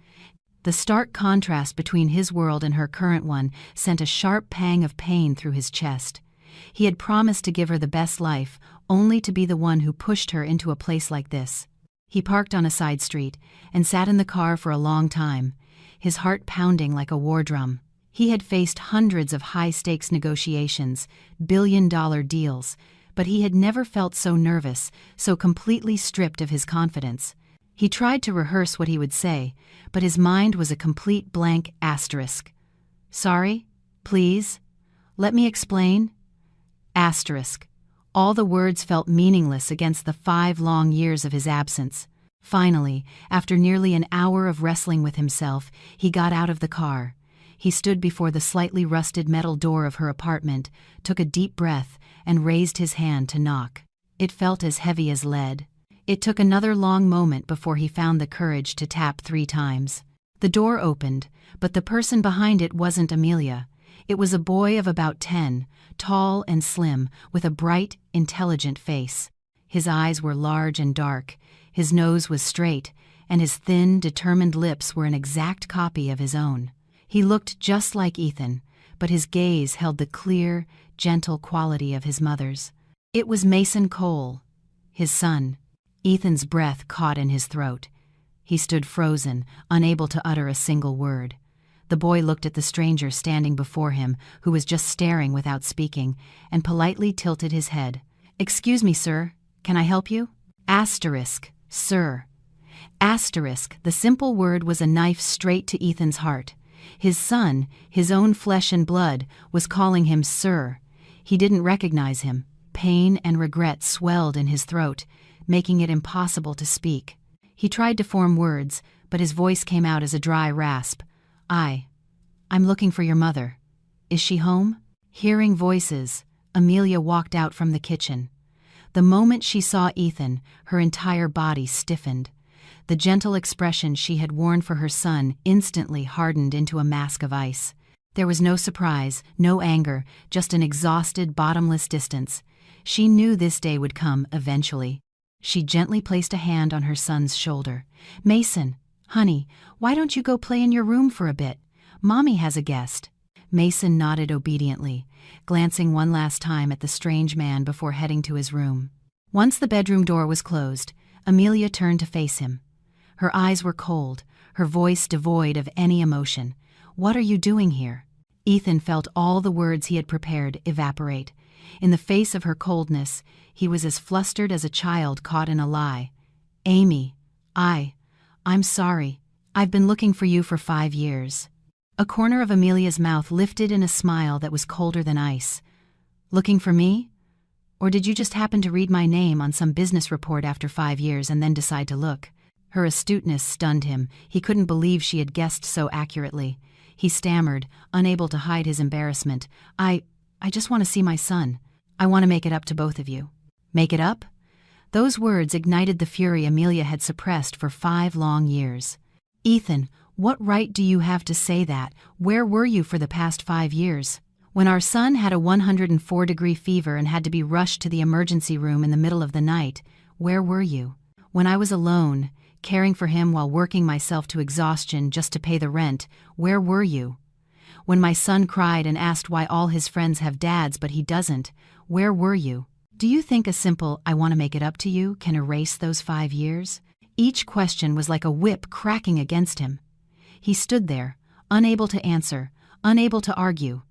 The stark contrast between his world and her current one sent a sharp pang of pain through his chest. He had promised to give her the best life, only to be the one who pushed her into a place like this. He parked on a side street and sat in the car for a long time, his heart pounding like a war drum. He had faced hundreds of high-stakes negotiations, billion-dollar deals, but he had never felt so nervous, so completely stripped of his confidence. He tried to rehearse what he would say, but his mind was a complete blank asterisk. "Sorry? Please? Let me explain?" Asterisk. All the words felt meaningless against the 5 long years of his absence. Finally, after nearly an hour of wrestling with himself, he got out of the car. He stood before the slightly rusted metal door of her apartment, took a deep breath, and raised his hand to knock. It felt as heavy as lead. It took another long moment before he found the courage to tap 3 times. The door opened, but the person behind it wasn't Amelia. It was a boy of about 10, tall and slim, with a bright, intelligent face. His eyes were large and dark, his nose was straight, and his thin, determined lips were an exact copy of his own. He looked just like Ethan, but his gaze held the clear, gentle quality of his mother's. It was Mason Cole, his son. Ethan's breath caught in his throat. He stood frozen, unable to utter a single word. The boy looked at the stranger standing before him, who was just staring without speaking, and politely tilted his head. "Excuse me, sir. Can I help you?" Asterisk, sir. Asterisk, the simple word was a knife straight to Ethan's heart. His son, his own flesh and blood, was calling him sir. He didn't recognize him. Pain and regret swelled in his throat, making it impossible to speak. He tried to form words, but his voice came out as a dry rasp. I'm looking for your mother. Is she home?" Hearing voices, Amelia walked out from the kitchen. The moment she saw Ethan, her entire body stiffened. The gentle expression she had worn for her son instantly hardened into a mask of ice. There was no surprise, no anger, just an exhausted, bottomless distance. She knew this day would come eventually. She gently placed a hand on her son's shoulder. "Mason, honey, why don't you go play in your room for a bit? Mommy has a guest." Mason nodded obediently, glancing one last time at the strange man before heading to his room. Once the bedroom door was closed, Amelia turned to face him. Her eyes were cold, her voice devoid of any emotion. "What are you doing here?" Ethan felt all the words he had prepared evaporate. In the face of her coldness, he was as flustered as a child caught in a lie. "Amy, I'm sorry. I've been looking for you for 5 years." A corner of Amelia's mouth lifted in a smile that was colder than ice. "Looking for me? Or did you just happen to read my name on some business report after 5 years and then decide to look?" Her astuteness stunned him. He couldn't believe she had guessed so accurately. He stammered, unable to hide his embarrassment. I just want to see my son. I want to make it up to both of you." Make it up? Those words ignited the fury Amelia had suppressed for 5 long years. "Ethan, what right do you have to say that? Where were you for the past 5 years? When our son had a 104-degree fever and had to be rushed to the emergency room in the middle of the night, where were you? When I was alone, caring for him while working myself to exhaustion just to pay the rent, where were you? When my son cried and asked why all his friends have dads but he doesn't, where were you? Do you think a simple 'I want to make it up to you' can erase those 5 years?" Each question was like a whip cracking against him. He stood there, unable to answer, unable to argue.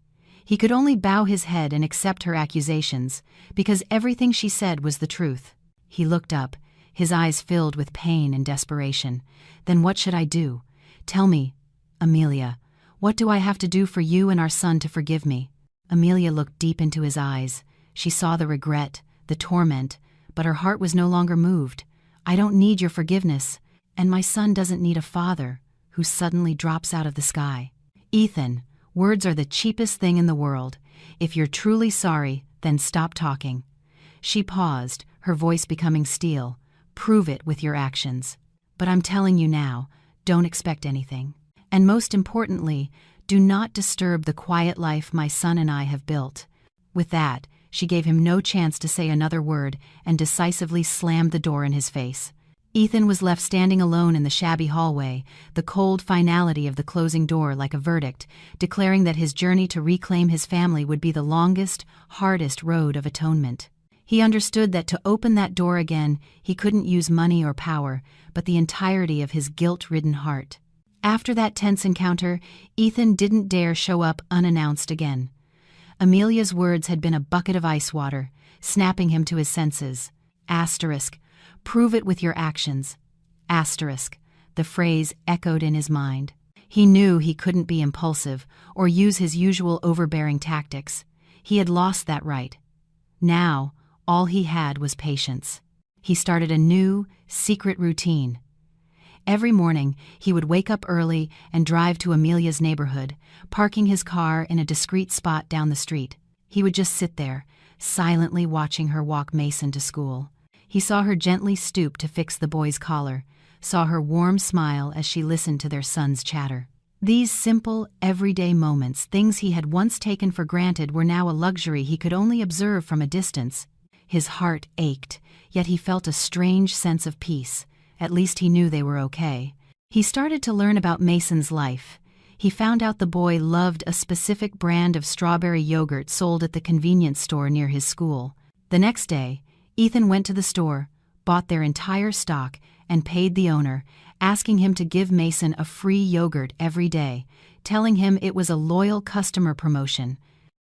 He could only bow his head and accept her accusations, because everything she said was the truth. He looked up, his eyes filled with pain and desperation. "Then what should I do? Tell me, Amelia, what do I have to do for you and our son to forgive me?" Amelia looked deep into his eyes. She saw the regret, the torment, but her heart was no longer moved. "I don't need your forgiveness, and my son doesn't need a father who suddenly drops out of the sky. Ethan, words are the cheapest thing in the world. If you're truly sorry, then stop talking." She paused, her voice becoming steel. "Prove it with your actions. But I'm telling you now, don't expect anything. And most importantly, do not disturb the quiet life my son and I have built." With that, she gave him no chance to say another word and decisively slammed the door in his face. Ethan was left standing alone in the shabby hallway, the cold finality of the closing door like a verdict, declaring that his journey to reclaim his family would be the longest, hardest road of atonement. He understood that to open that door again, he couldn't use money or power, but the entirety of his guilt-ridden heart. After that tense encounter, Ethan didn't dare show up unannounced again. Amelia's words had been a bucket of ice water, snapping him to his senses. Asterisk, prove it with your actions. Asterisk, the phrase echoed in his mind. He knew he couldn't be impulsive or use his usual overbearing tactics. He had lost that right. Now, all he had was patience. He started a new, secret routine. Every morning, he would wake up early and drive to Amelia's neighborhood, parking his car in a discreet spot down the street. He would just sit there, silently watching her walk Mason to school. He saw her gently stoop to fix the boy's collar, saw her warm smile as she listened to their son's chatter. These simple, everyday moments, things he had once taken for granted, were now a luxury he could only observe from a distance. His heart ached, yet he felt a strange sense of peace. At least he knew they were okay. He started to learn about Mason's life. He found out the boy loved a specific brand of strawberry yogurt sold at the convenience store near his school. The next day, Ethan went to the store, bought their entire stock, and paid the owner, asking him to give Mason a free yogurt every day, telling him it was a loyal customer promotion.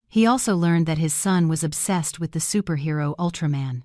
He also learned that his son was obsessed with the superhero Ultraman.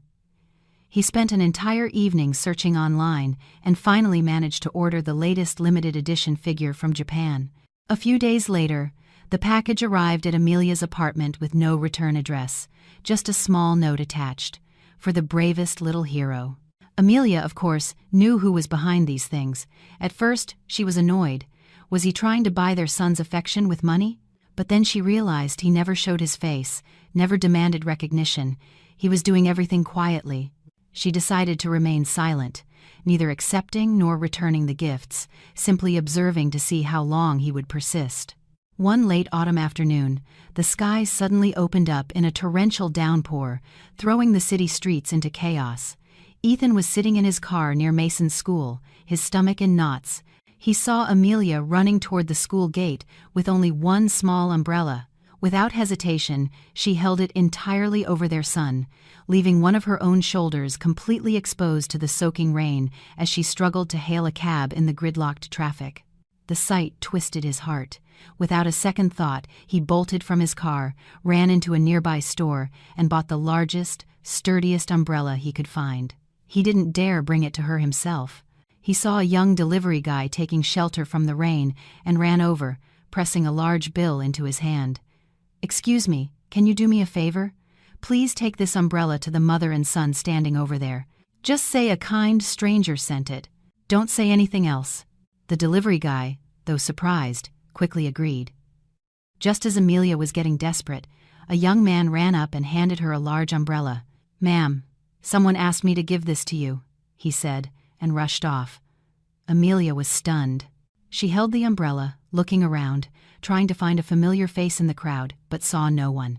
He spent an entire evening searching online and finally managed to order the latest limited edition figure from Japan. A few days later, the package arrived at Amelia's apartment with no return address, just a small note attached. For the bravest little hero. Amelia, of course, knew who was behind these things. At first, she was annoyed. Was he trying to buy their son's affection with money? But then she realized he never showed his face, never demanded recognition. He was doing everything quietly. She decided to remain silent, neither accepting nor returning the gifts, simply observing to see how long he would persist. One late autumn afternoon, the sky suddenly opened up in a torrential downpour, throwing the city streets into chaos. Ethan was sitting in his car near Mason's school, his stomach in knots. He saw Amelia running toward the school gate with only one small umbrella. Without hesitation, she held it entirely over their son, leaving one of her own shoulders completely exposed to the soaking rain as she struggled to hail a cab in the gridlocked traffic. The sight twisted his heart. Without a second thought, he bolted from his car, ran into a nearby store, and bought the largest, sturdiest umbrella he could find. He didn't dare bring it to her himself. He saw a young delivery guy taking shelter from the rain and ran over, pressing a large bill into his hand. "Excuse me, can you do me a favor? Please take this umbrella to the mother and son standing over there. Just say a kind stranger sent it. Don't say anything else." The delivery guy, though surprised, quickly agreed. Just as Amelia was getting desperate, a young man ran up and handed her a large umbrella. "Ma'am, someone asked me to give this to you," he said, and rushed off. Amelia was stunned. She held the umbrella, looking around, trying to find a familiar face in the crowd, but saw no one.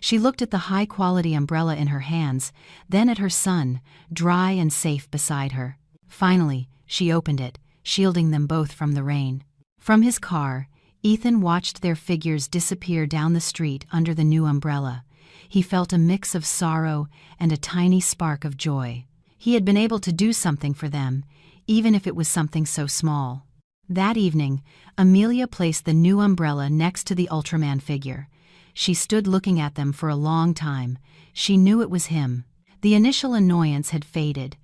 She looked at the high-quality umbrella in her hands, then at her son, dry and safe beside her. Finally, she opened it, shielding them both from the rain. From his car, Ethan watched their figures disappear down the street under the new umbrella. He felt a mix of sorrow and a tiny spark of joy. He had been able to do something for them, even if it was something so small. That evening, Amelia placed the new umbrella next to the Ultraman figure. She stood looking at them for a long time. She knew it was him. The initial annoyance had faded,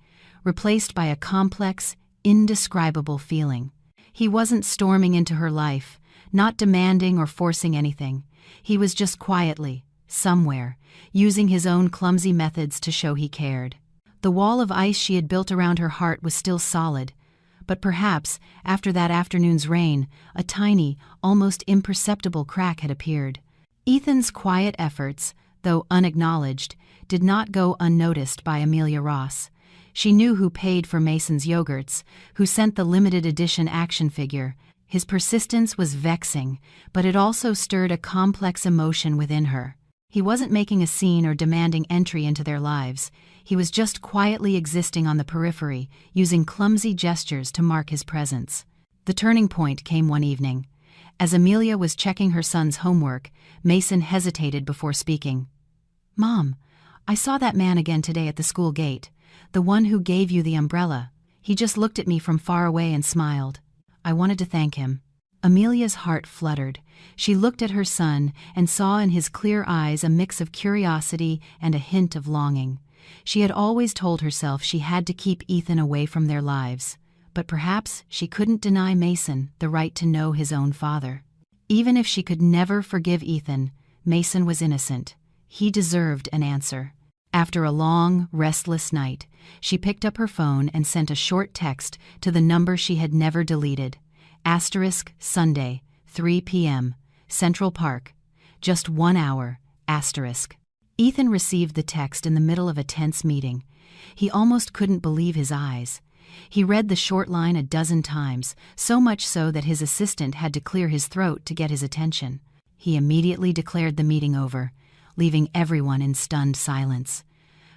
replaced by a complex, indescribable feeling. He wasn't storming into her life, not demanding or forcing anything. He was just quietly, somewhere, using his own clumsy methods to show he cared. The wall of ice she had built around her heart was still solid, but perhaps, after that afternoon's rain, a tiny, almost imperceptible crack had appeared. Ethan's quiet efforts, though unacknowledged, did not go unnoticed by Amelia Ross. She knew who paid for Mason's yogurts, who sent the limited edition action figure. His persistence was vexing, but it also stirred a complex emotion within her. He wasn't making a scene or demanding entry into their lives. He was just quietly existing on the periphery, using clumsy gestures to mark his presence. The turning point came one evening. As Amelia was checking her son's homework, Mason hesitated before speaking. "Mom, I saw that man again today at the school gate, the one who gave you the umbrella. He just looked at me from far away and smiled. I wanted to thank him." Amelia's heart fluttered. She looked at her son and saw in his clear eyes a mix of curiosity and a hint of longing. She had always told herself she had to keep Ethan away from their lives, but perhaps she couldn't deny Mason the right to know his own father. Even if she could never forgive Ethan, Mason was innocent. He deserved an answer. After a long, restless night, she picked up her phone and sent a short text to the number she had never deleted. *Sunday, 3 p.m., Central Park. Just 1 hour. Ethan received the text in the middle of a tense meeting. He almost couldn't believe his eyes. He read the short line a dozen times, so much so that his assistant had to clear his throat to get his attention. He immediately declared the meeting over, leaving everyone in stunned silence.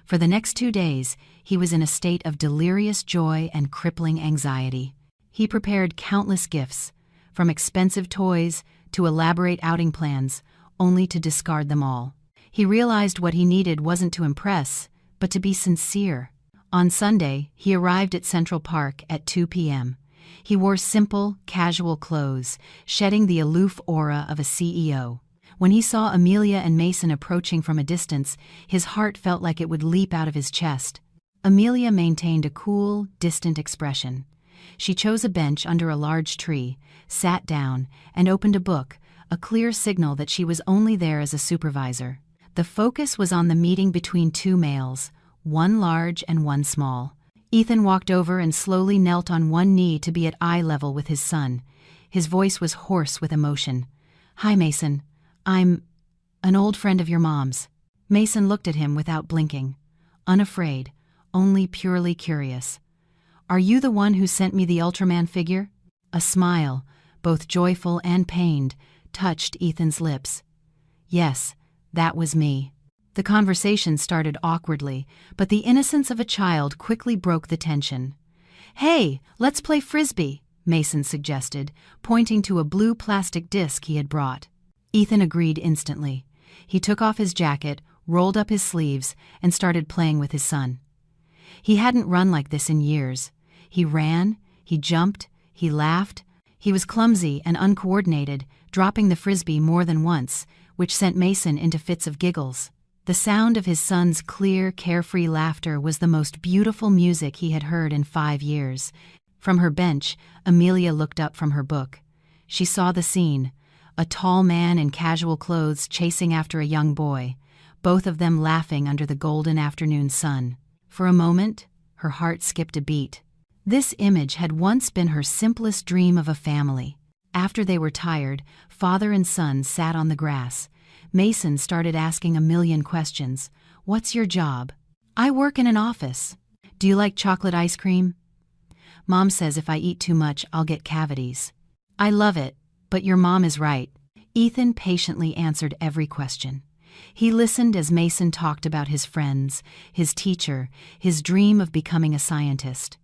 For the next 2 days, he was in a state of delirious joy and crippling anxiety. He prepared countless gifts, from expensive toys to elaborate outing plans, only to discard them all. He realized what he needed wasn't to impress, but to be sincere. On Sunday, he arrived at Central Park at 2 p.m. He wore simple, casual clothes, shedding the aloof aura of a CEO. When he saw Amelia and Mason approaching from a distance, his heart felt like it would leap out of his chest. Amelia maintained a cool, distant expression. She chose a bench under a large tree, sat down, and opened a book, a clear signal that she was only there as a supervisor. The focus was on the meeting between two males, one large and one small. Ethan walked over and slowly knelt on one knee to be at eye level with his son. His voice was hoarse with emotion. "Hi, Mason. I'm an old friend of your mom's." Mason looked at him without blinking. Unafraid, only purely curious. "Are you the one who sent me the Ultraman figure?" A smile, both joyful and pained, touched Ethan's lips. "Yes, that was me." The conversation started awkwardly, but the innocence of a child quickly broke the tension. "Hey, let's play frisbee," Mason suggested, pointing to a blue plastic disc he had brought. Ethan agreed instantly. He took off his jacket, rolled up his sleeves, and started playing with his son. He hadn't run like this in years. He ran, he jumped, he laughed. He was clumsy and uncoordinated, dropping the frisbee more than once, which sent Mason into fits of giggles. The sound of his son's clear, carefree laughter was the most beautiful music he had heard in 5 years. From her bench, Amelia looked up from her book. She saw the scene, a tall man in casual clothes chasing after a young boy, both of them laughing under the golden afternoon sun. For a moment, her heart skipped a beat. This image had once been her simplest dream of a family. After they were tired, father and son sat on the grass. Mason started asking a million questions. "What's your job?" "I work in an office." "Do you like chocolate ice cream?" "Mom says if I eat too much, I'll get cavities." "I love it, but your mom is right." Ethan patiently answered every question. He listened as Mason talked about his friends, his teacher, his dream of becoming a scientist.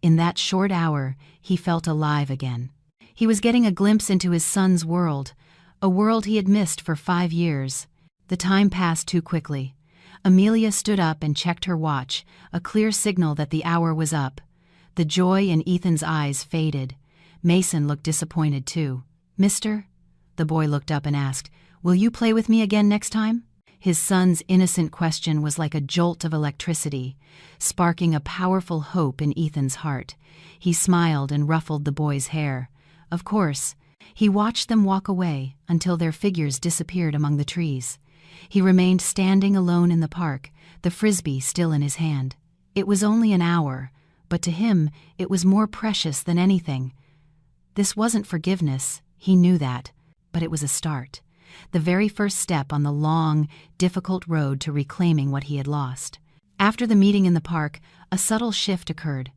In that short hour, he felt alive again. He was getting a glimpse into his son's world, a world he had missed for 5 years. The time passed too quickly. Amelia stood up and checked her watch, a clear signal that the hour was up. The joy in Ethan's eyes faded. Mason looked disappointed too. "Mister?" The boy looked up and asked, "Will you play with me again next time?" His son's innocent question was like a jolt of electricity, sparking a powerful hope in Ethan's heart. He smiled and ruffled the boy's hair. Of course. He watched them walk away until their figures disappeared among the trees. He remained standing alone in the park, the frisbee still in his hand. It was only an hour, but to him it was more precious than anything. This wasn't forgiveness, he knew that, but it was a start. The very first step on the long, difficult road to reclaiming what he had lost. After the meeting in the park, a subtle shift occurred.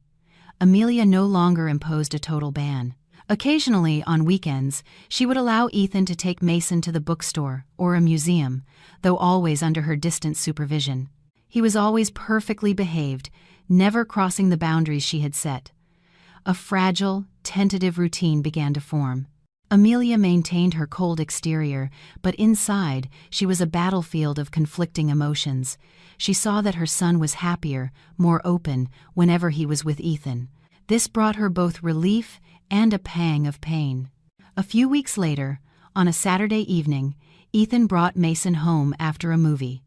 Amelia no longer imposed a total ban. Occasionally, on weekends, she would allow Ethan to take Mason to the bookstore or a museum, though always under her distant supervision. He was always perfectly behaved, never crossing the boundaries she had set. A fragile, tentative routine began to form. Amelia maintained her cold exterior, but inside she was a battlefield of conflicting emotions. She saw that her son was happier, more open, whenever he was with Ethan. This brought her both relief and a pang of pain. A few weeks later, on a Saturday evening, Ethan brought Mason home after a movie.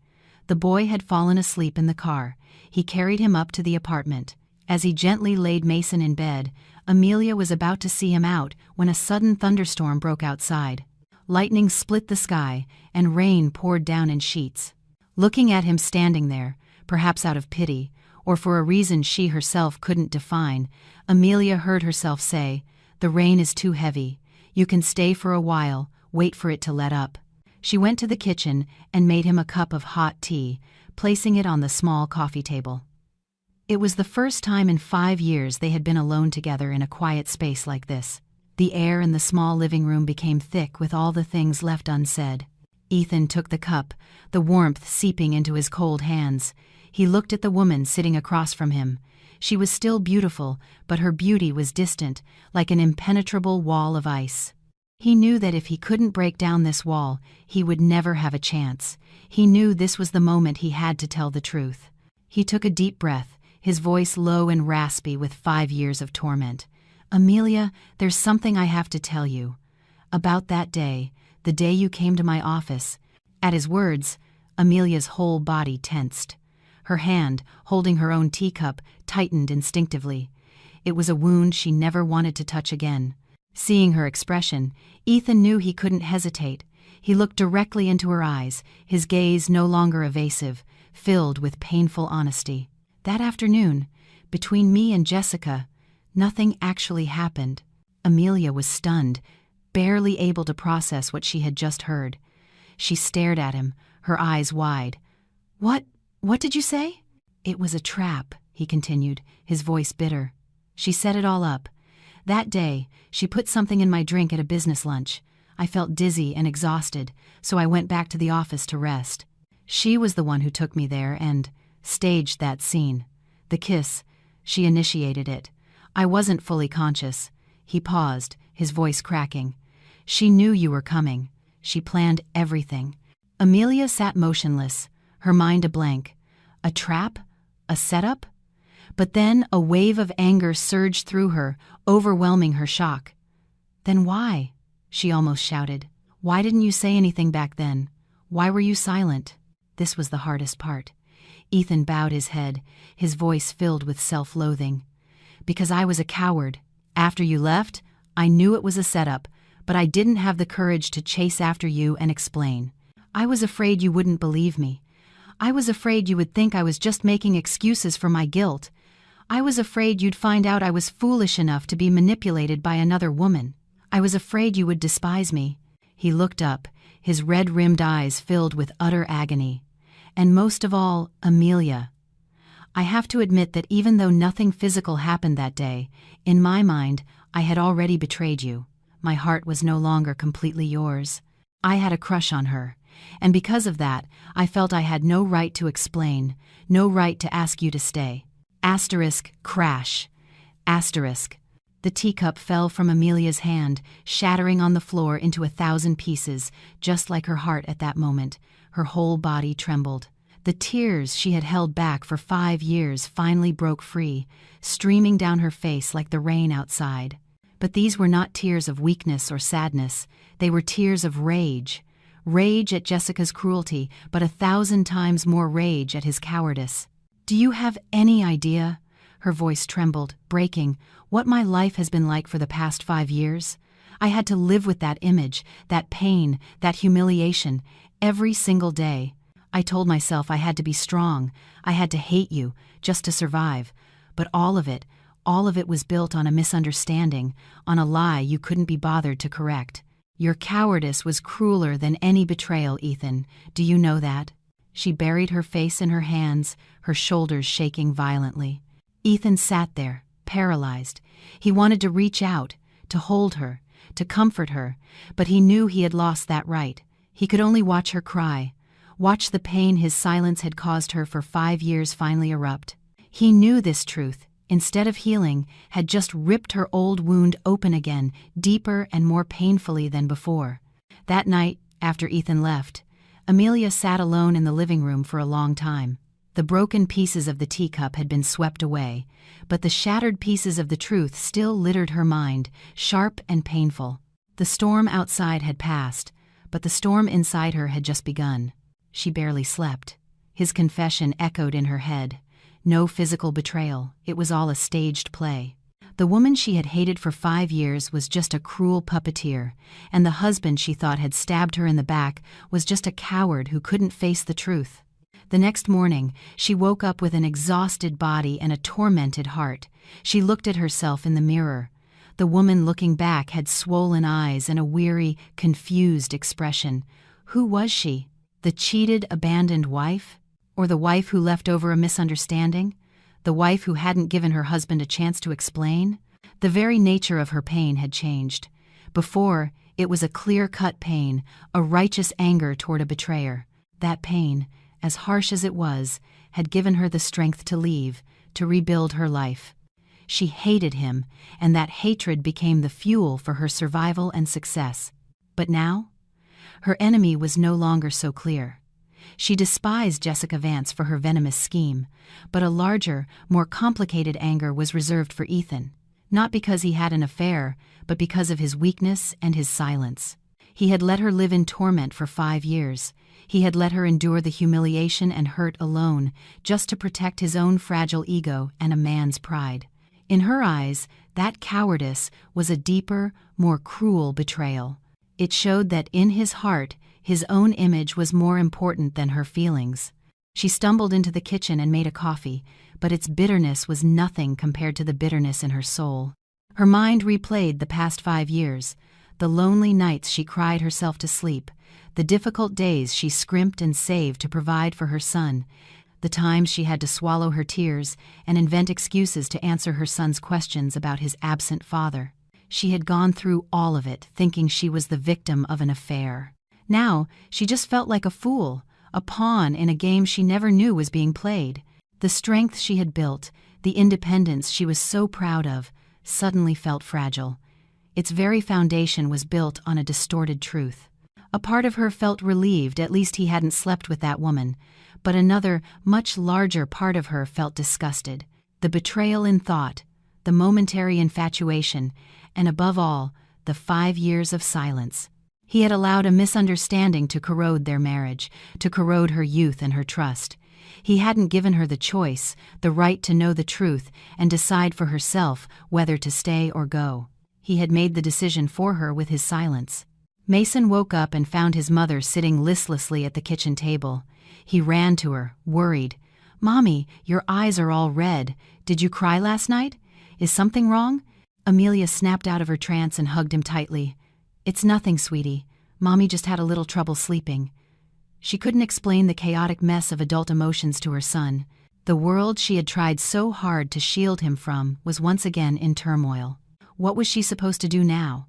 The boy had fallen asleep in the car. He carried him up to the apartment. As he gently laid Mason in bed, Amelia was about to see him out when a sudden thunderstorm broke outside. Lightning split the sky, and rain poured down in sheets. Looking at him standing there, perhaps out of pity, or for a reason she herself couldn't define, Amelia heard herself say, "The rain is too heavy. You can stay for a while, wait for it to let up." She went to the kitchen and made him a cup of hot tea, placing it on the small coffee table. It was the first time in 5 years they had been alone together in a quiet space like this. The air in the small living room became thick with all the things left unsaid. Ethan took the cup, the warmth seeping into his cold hands. He looked at the woman sitting across from him. She was still beautiful, but her beauty was distant, like an impenetrable wall of ice. He knew that if he couldn't break down this wall, he would never have a chance. He knew this was the moment he had to tell the truth. He took a deep breath, his voice low and raspy with 5 years of torment. "Amelia, there's something I have to tell you. About that day, the day you came to my office." At his words, Amelia's whole body tensed. Her hand, holding her own teacup, tightened instinctively. It was a wound she never wanted to touch again. Seeing her expression, Ethan knew he couldn't hesitate. He looked directly into her eyes, his gaze no longer evasive, filled with painful honesty. That afternoon, between me and Jessica, nothing actually happened. Amelia was stunned, barely able to process what she had just heard. She stared at him, her eyes wide. What did you say?" "It was a trap," he continued, his voice bitter. "She set it all up. That day, she put something in my drink at a business lunch. I felt dizzy and exhausted, so I went back to the office to rest. She was the one who took me there and staged that scene. The kiss, she initiated it. I wasn't fully conscious." He paused, his voice cracking. "She knew you were coming. She planned everything." Amelia sat motionless, her mind a blank. A trap? A setup? But then a wave of anger surged through her, overwhelming her shock. "Then why?" she almost shouted. "Why didn't you say anything back then? Why were you silent?" This was the hardest part. Ethan bowed his head, his voice filled with self-loathing. "Because I was a coward. After you left, I knew it was a setup, but I didn't have the courage to chase after you and explain. I was afraid you wouldn't believe me. I was afraid you would think I was just making excuses for my guilt. I was afraid you'd find out I was foolish enough to be manipulated by another woman. I was afraid you would despise me." He looked up, his red-rimmed eyes filled with utter agony. "And most of all, Amelia. I have to admit that even though nothing physical happened that day, in my mind, I had already betrayed you. My heart was no longer completely yours. I had a crush on her, and because of that, I felt I had no right to explain, no right to ask you to stay. Asterisk, crash. Asterisk." The teacup fell from Amelia's hand, shattering on the floor into 1,000 pieces, just like her heart at that moment. Her whole body trembled. The tears she had held back for 5 years finally broke free, streaming down her face like the rain outside. But these were not tears of weakness or sadness. They were tears of rage. Rage at Jessica's cruelty, but 1,000 times more rage at his cowardice. "Do you have any idea," her voice trembled, breaking, "what my life has been like for the past 5 years? I had to live with that image, that pain, that humiliation, every single day. I told myself I had to be strong, I had to hate you, just to survive. But all of it was built on a misunderstanding, on a lie you couldn't be bothered to correct. Your cowardice was crueler than any betrayal, Ethan. Do you know that?" She buried her face in her hands, her shoulders shaking violently. Ethan sat there, paralyzed. He wanted to reach out, to hold her, to comfort her, but he knew he had lost that right. He could only watch her cry, watch the pain his silence had caused her for 5 years finally erupt. He knew this truth, instead of healing, had just ripped her old wound open again, deeper and more painfully than before. That night, after Ethan left, Amelia sat alone in the living room for a long time. The broken pieces of the teacup had been swept away, but the shattered pieces of the truth still littered her mind, sharp and painful. The storm outside had passed, but the storm inside her had just begun. She barely slept. His confession echoed in her head. No physical betrayal, it was all a staged play. The woman she had hated for 5 years was just a cruel puppeteer, and the husband she thought had stabbed her in the back was just a coward who couldn't face the truth. The next morning, she woke up with an exhausted body and a tormented heart. She looked at herself in the mirror. The woman looking back had swollen eyes and a weary, confused expression. Who was she? The cheated, abandoned wife? Or the wife who left over a misunderstanding? The wife who hadn't given her husband a chance to explain? The very nature of her pain had changed. Before, it was a clear-cut pain, a righteous anger toward a betrayer. That pain, as harsh as it was, had given her the strength to leave, to rebuild her life. She hated him, and that hatred became the fuel for her survival and success. But now? Her enemy was no longer so clear. She despised Jessica Vance for her venomous scheme, but a larger, more complicated anger was reserved for Ethan, not because he had an affair, but because of his weakness and his silence. He had let her live in torment for 5 years. He had let her endure the humiliation and hurt alone, just to protect his own fragile ego and a man's pride. In her eyes, that cowardice was a deeper, more cruel betrayal. It showed that in his heart, his own image was more important than her feelings. She stumbled into the kitchen and made a coffee, but its bitterness was nothing compared to the bitterness in her soul. Her mind replayed the past 5 years, the lonely nights she cried herself to sleep, the difficult days she scrimped and saved to provide for her son, the times she had to swallow her tears and invent excuses to answer her son's questions about his absent father. She had gone through all of it, thinking she was the victim of an affair. Now, she just felt like a fool, a pawn in a game she never knew was being played. The strength she had built, the independence she was so proud of, suddenly felt fragile. Its very foundation was built on a distorted truth. A part of her felt relieved at least he hadn't slept with that woman, but another, much larger part of her felt disgusted. The betrayal in thought, the momentary infatuation, and above all, the 5 years of silence. He had allowed a misunderstanding to corrode their marriage, to corrode her youth and her trust. He hadn't given her the choice, the right to know the truth and decide for herself whether to stay or go. He had made the decision for her with his silence. Mason woke up and found his mother sitting listlessly at the kitchen table. He ran to her, worried. "Mommy, your eyes are all red. Did you cry last night? Is something wrong?" Amelia snapped out of her trance and hugged him tightly. "It's nothing, sweetie. Mommy just had a little trouble sleeping." She couldn't explain the chaotic mess of adult emotions to her son. The world she had tried so hard to shield him from was once again in turmoil. What was she supposed to do now?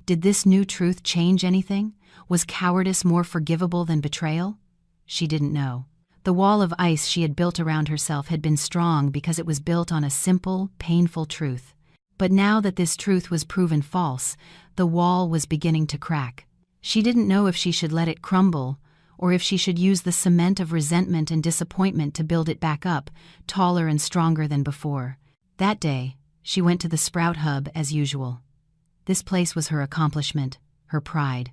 Did this new truth change anything? Was cowardice more forgivable than betrayal? She didn't know. The wall of ice she had built around herself had been strong because it was built on a simple, painful truth. But now that this truth was proven false, the wall was beginning to crack. She didn't know if she should let it crumble, or if she should use the cement of resentment and disappointment to build it back up, taller and stronger than before. That day, she went to the Sprout Hub as usual. This place was her accomplishment, her pride.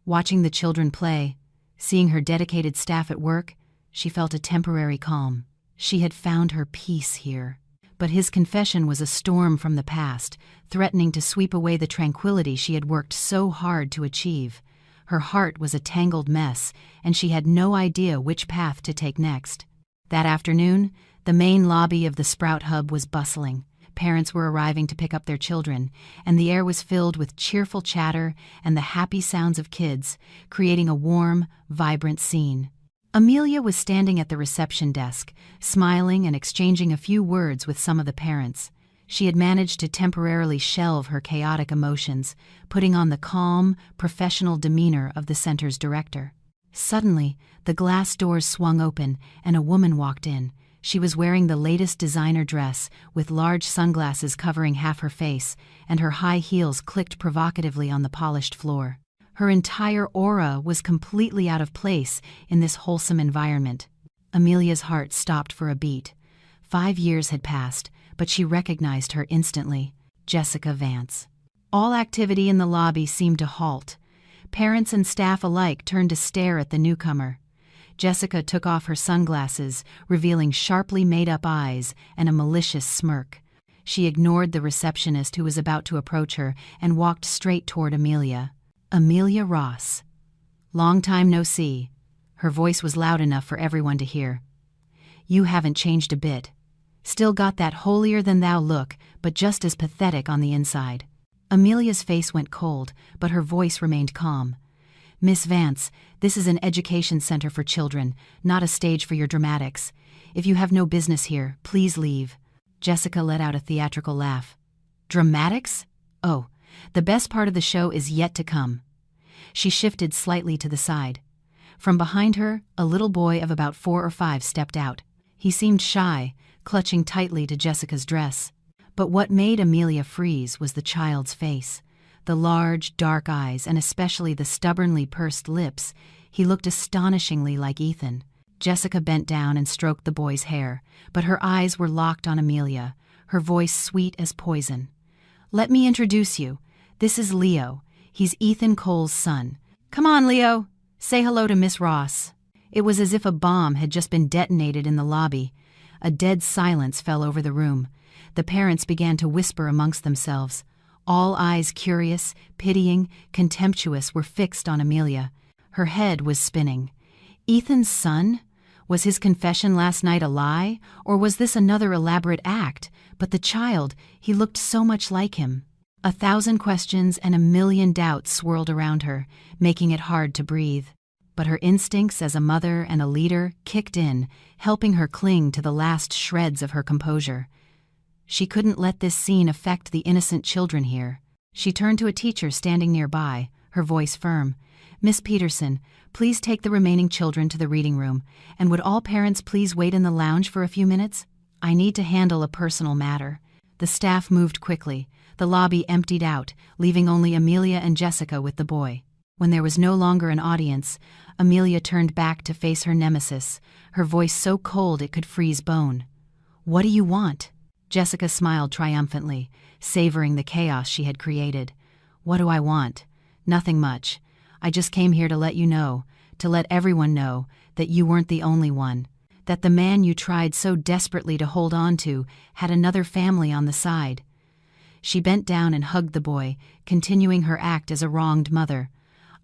Watching the children play, seeing her dedicated staff at work, she felt a temporary calm. She had found her peace here. But his confession was a storm from the past, threatening to sweep away the tranquility she had worked so hard to achieve. Her heart was a tangled mess, and she had no idea which path to take next. That afternoon, the main lobby of the Sprout Hub was bustling. Parents were arriving to pick up their children, and the air was filled with cheerful chatter and the happy sounds of kids, creating a warm, vibrant scene. Amelia was standing at the reception desk, smiling and exchanging a few words with some of the parents. She had managed to temporarily shelve her chaotic emotions, putting on the calm, professional demeanor of the center's director. Suddenly, the glass doors swung open and a woman walked in. She was wearing the latest designer dress, with large sunglasses covering half her face, and her high heels clicked provocatively on the polished floor. Her entire aura was completely out of place in this wholesome environment. Amelia's heart stopped for a beat. 5 years had passed, but she recognized her instantly. Jessica Vance. All activity in the lobby seemed to halt. Parents and staff alike turned to stare at the newcomer. Jessica took off her sunglasses, revealing sharply made-up eyes and a malicious smirk. She ignored the receptionist who was about to approach her and walked straight toward Amelia. Amelia Ross. "Long time no see." Her voice was loud enough for everyone to hear. "You haven't changed a bit. Still got that holier-than-thou look, but just as pathetic on the inside." Amelia's face went cold, but her voice remained calm. "Miss Vance, this is an education center for children, not a stage for your dramatics. If you have no business here, please leave." Jessica let out a theatrical laugh. "Dramatics? Oh, the best part of the show is yet to come." She shifted slightly to the side. From behind her, a little boy of about 4 or 5 stepped out. He seemed shy, clutching tightly to Jessica's dress. But what made Amelia freeze was the child's face. The large, dark eyes, and especially the stubbornly pursed lips. He looked astonishingly like Ethan. Jessica bent down and stroked the boy's hair, but her eyes were locked on Amelia, her voice sweet as poison. "Let me introduce you. This is Leo. He's Ethan Cole's son. Come on, Leo. Say hello to Miss Ross." It was as if a bomb had just been detonated in the lobby. A dead silence fell over the room. The parents began to whisper amongst themselves. All eyes, curious, pitying, contemptuous, were fixed on Amelia. Her head was spinning. Ethan's son? Was his confession last night a lie, or was this another elaborate act? But the child, he looked so much like him. 1,000 questions and 1,000,000 doubts swirled around her, making it hard to breathe. But her instincts as a mother and a leader kicked in, helping her cling to the last shreds of her composure. She couldn't let this scene affect the innocent children here. She turned to a teacher standing nearby, her voice firm. "Miss Peterson, please take the remaining children to the reading room, and would all parents please wait in the lounge for a few minutes? I need to handle a personal matter." The staff moved quickly. The lobby emptied out, leaving only Amelia and Jessica with the boy. When there was no longer an audience, Amelia turned back to face her nemesis, her voice so cold it could freeze bone. "What do you want?" Jessica smiled triumphantly, savoring the chaos she had created. "What do I want? Nothing much. I just came here to let you know, to let everyone know, that you weren't the only one, that the man you tried so desperately to hold on to had another family on the side." She bent down and hugged the boy, continuing her act as a wronged mother.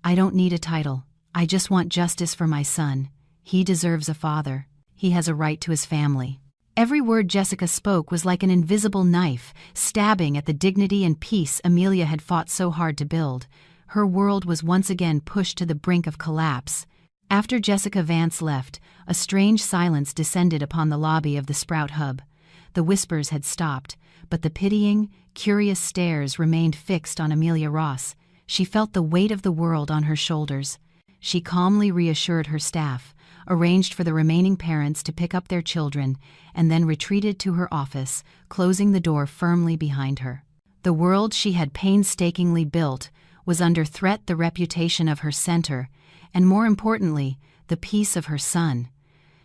"I don't need a title. I just want justice for my son. He deserves a father. He has a right to his family." Every word Jessica spoke was like an invisible knife, stabbing at the dignity and peace Amelia had fought so hard to build. Her world was once again pushed to the brink of collapse. After Jessica Vance left, a strange silence descended upon the lobby of the Sprout Hub. The whispers had stopped, but the pitying, curious stares remained fixed on Amelia Ross. She felt the weight of the world on her shoulders. She calmly reassured her staff, arranged for the remaining parents to pick up their children, and then retreated to her office, closing the door firmly behind her. The world she had painstakingly built was under threat, the reputation of her center, and more importantly, the peace of her son.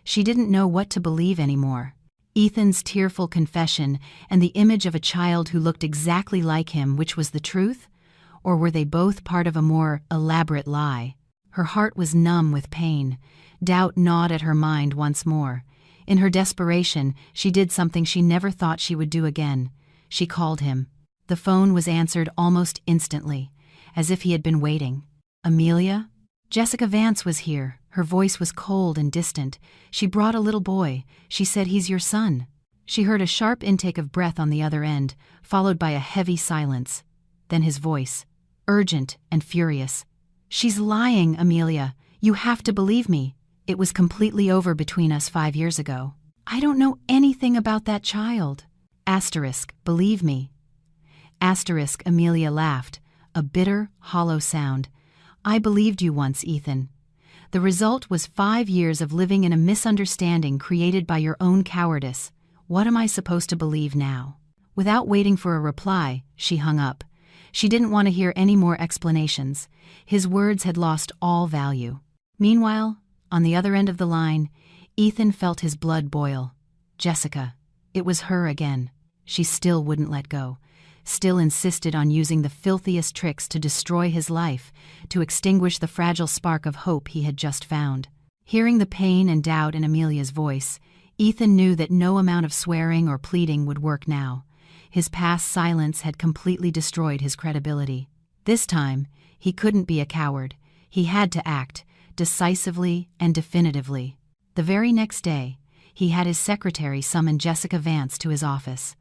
She didn't know what to believe anymore. Ethan's tearful confession and the image of a child who looked exactly like him, which was the truth? Or were they both part of a more elaborate lie? Her heart was numb with pain. Doubt gnawed at her mind once more. In her desperation, she did something she never thought she would do again. She called him. The phone was answered almost instantly, as if he had been waiting. "Amelia?" Jessica Vance was here. Her voice was cold and distant. "She brought a little boy. She said he's your son." She heard a sharp intake of breath on the other end, followed by a heavy silence. Then his voice, urgent and furious. "She's lying, Amelia. You have to believe me. It was completely over between us 5 years ago. I don't know anything about that child." Asterisk, believe me. Asterisk, Amelia laughed, a bitter, hollow sound. "I believed you once, Ethan. The result was 5 years of living in a misunderstanding created by your own cowardice. What am I supposed to believe now?" Without waiting for a reply, she hung up. She didn't want to hear any more explanations. His words had lost all value. Meanwhile, on the other end of the line, Ethan felt his blood boil. Jessica. It was her again. She still wouldn't let go. Still insisted on using the filthiest tricks to destroy his life, to extinguish the fragile spark of hope he had just found. Hearing the pain and doubt in Amelia's voice, Ethan knew that no amount of swearing or pleading would work now. His past silence had completely destroyed his credibility. This time, he couldn't be a coward. He had to act, decisively and definitively. The very next day, he had his secretary summon Jessica Vance to his office.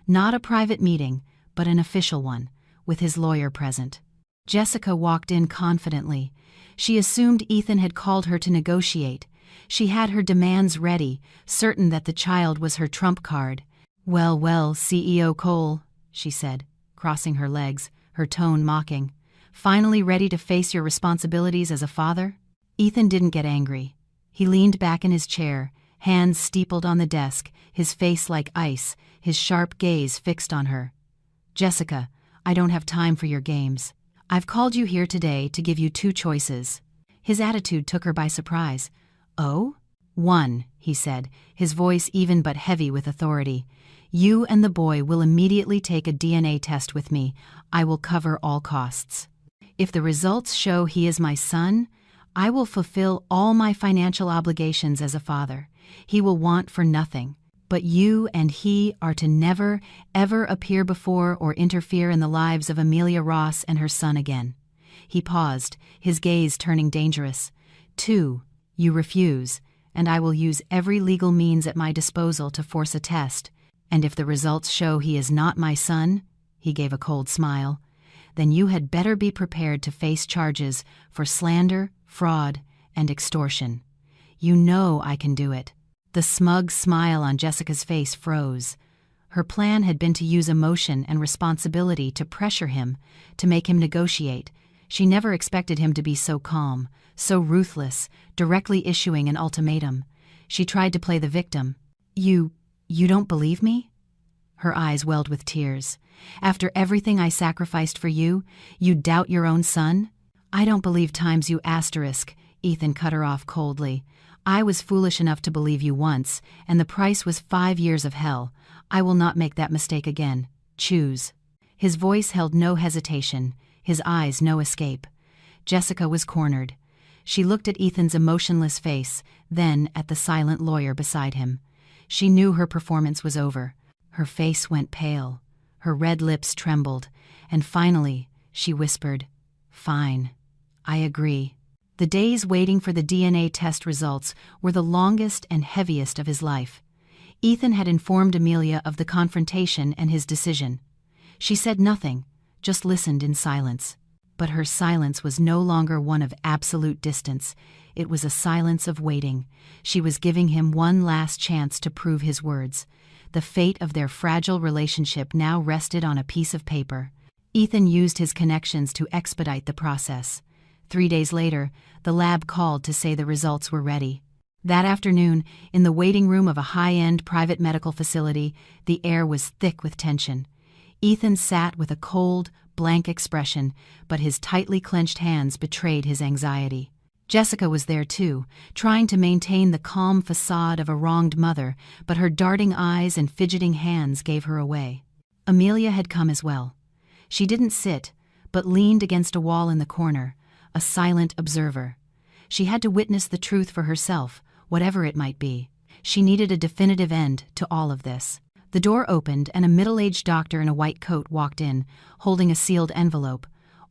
Not a private meeting, but an official one, with his lawyer present. Jessica walked in confidently. She assumed Ethan had called her to negotiate. She had her demands ready, certain that the child was her trump card. "Well, well, CEO Cole," she said, crossing her legs, her tone mocking. "Finally ready to face your responsibilities as a father?" Ethan didn't get angry. He leaned back in his chair, hands steepled on the desk, his face like ice, his sharp gaze fixed on her. "Jessica, I don't have time for your games. I've called you here today to give you 2 choices." His attitude took her by surprise. "Oh?" "1," he said, his voice even but heavy with authority. "You and the boy will immediately take a DNA test with me. I will cover all costs. If the results show he is my son, I will fulfill all my financial obligations as a father. He will want for nothing. But you and he are to never, ever appear before or interfere in the lives of Amelia Ross and her son again. He paused, his gaze turning dangerous. 2. You refuse, and I will use every legal means at my disposal to force a test. And if the results show he is not my son, he gave a cold smile, then you had better be prepared to face charges for slander, fraud, and extortion. You know I can do it. The smug smile on Jessica's face froze. Her plan had been to use emotion and responsibility to pressure him, to make him negotiate. She never expected him to be so calm, so ruthless, directly issuing an ultimatum. She tried to play the victim. You don't believe me? Her eyes welled with tears. After everything I sacrificed for you, you doubt your own son? I don't believe times you asterisk, Ethan cut her off coldly. I was foolish enough to believe you once, and the price was 5 years of hell. I will not make that mistake again. Choose. His voice held no hesitation, his eyes no escape. Jessica was cornered. She looked at Ethan's emotionless face, then at the silent lawyer beside him. She knew her performance was over. Her face went pale. Her red lips trembled, and finally, she whispered, "Fine. I agree." The days waiting for the DNA test results were the longest and heaviest of his life. Ethan had informed Amelia of the confrontation and his decision. She said nothing, just listened in silence. But her silence was no longer one of absolute distance. It was a silence of waiting. She was giving him one last chance to prove his words. The fate of their fragile relationship now rested on a piece of paper. Ethan used his connections to expedite the process. 3 days later, the lab called to say the results were ready. That afternoon, in the waiting room of a high-end private medical facility, the air was thick with tension. Ethan sat with a cold, blank expression, but his tightly clenched hands betrayed his anxiety. Jessica was there too, trying to maintain the calm facade of a wronged mother, but her darting eyes and fidgeting hands gave her away. Amelia had come as well. She didn't sit, but leaned against a wall in the corner, a silent observer. She had to witness the truth for herself, whatever it might be. She needed a definitive end to all of this. The door opened and a middle-aged doctor in a white coat walked in, holding a sealed envelope.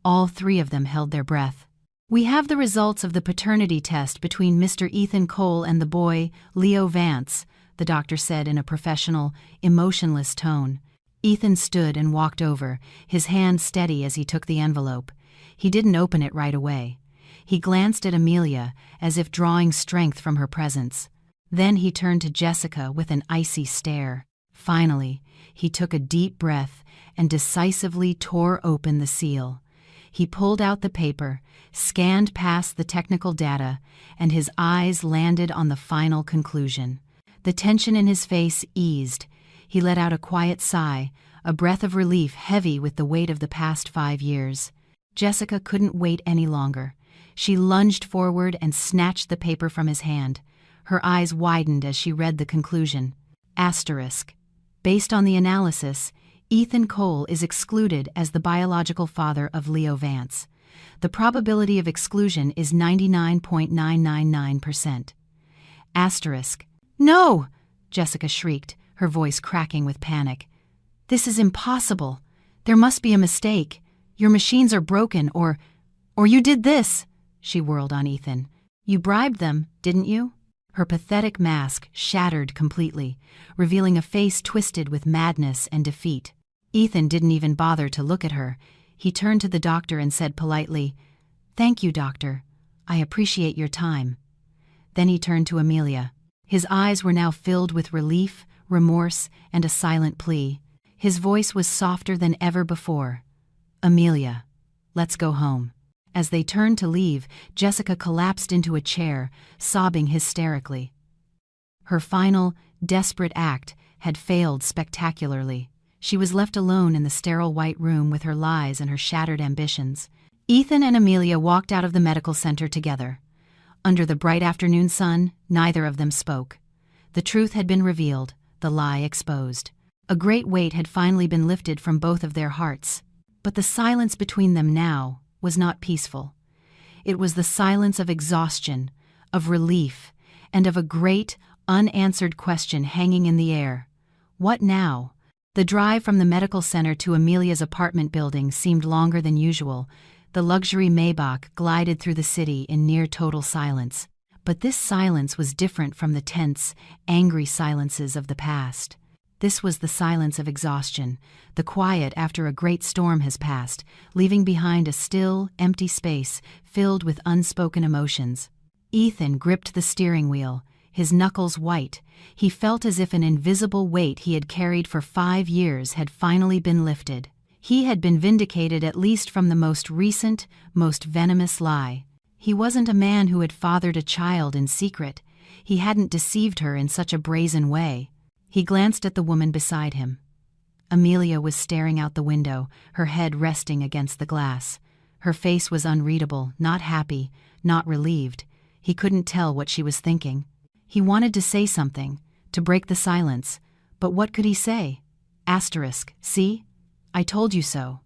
All 3 of them held their breath. "We have the results of the paternity test between Mr. Ethan Cole and the boy, Leo Vance," the doctor said in a professional, emotionless tone. Ethan stood and walked over, his hand steady as he took the envelope. He didn't open it right away. He glanced at Amelia, as if drawing strength from her presence. Then he turned to Jessica with an icy stare. Finally, he took a deep breath and decisively tore open the seal. He pulled out the paper, scanned past the technical data, and his eyes landed on the final conclusion. The tension in his face eased. He let out a quiet sigh, a breath of relief heavy with the weight of the past 5 years. Jessica couldn't wait any longer. She lunged forward and snatched the paper from his hand. Her eyes widened as she read the conclusion. Asterisk. Based on the analysis, Ethan Cole is excluded as the biological father of Leo Vance. The probability of exclusion is 99.999%. Asterisk. "No!" Jessica shrieked, her voice cracking with panic. "This is impossible. There must be a mistake. Your machines are broken, or you did this." She whirled on Ethan. "You bribed them, didn't you?" Her pathetic mask shattered completely, revealing a face twisted with madness and defeat. Ethan didn't even bother to look at her. He turned to the doctor and said politely, "Thank you, doctor. I appreciate your time." Then he turned to Amelia. His eyes were now filled with relief, remorse, and a silent plea. His voice was softer than ever before. "Amelia, let's go home." As they turned to leave, Jessica collapsed into a chair, sobbing hysterically. Her final, desperate act had failed spectacularly. She was left alone in the sterile white room with her lies and her shattered ambitions. Ethan and Amelia walked out of the medical center together. Under the bright afternoon sun, neither of them spoke. The truth had been revealed, the lie exposed. A great weight had finally been lifted from both of their hearts. But the silence between them now was not peaceful. It was the silence of exhaustion, of relief, and of a great, unanswered question hanging in the air. What now? The drive from the medical center to Amelia's apartment building seemed longer than usual. The luxury Maybach glided through the city in near total silence. But this silence was different from the tense, angry silences of the past. This was the silence of exhaustion, the quiet after a great storm has passed, leaving behind a still, empty space filled with unspoken emotions. Ethan gripped the steering wheel, his knuckles white. He felt as if an invisible weight he had carried for 5 years had finally been lifted. He had been vindicated at least from the most recent, most venomous lie. He wasn't a man who had fathered a child in secret. He hadn't deceived her in such a brazen way. He glanced at the woman beside him. Amelia was staring out the window, her head resting against the glass. Her face was unreadable, not happy, not relieved. He couldn't tell what she was thinking. He wanted to say something, to break the silence, but what could he say? Asterisk, see? I told you so.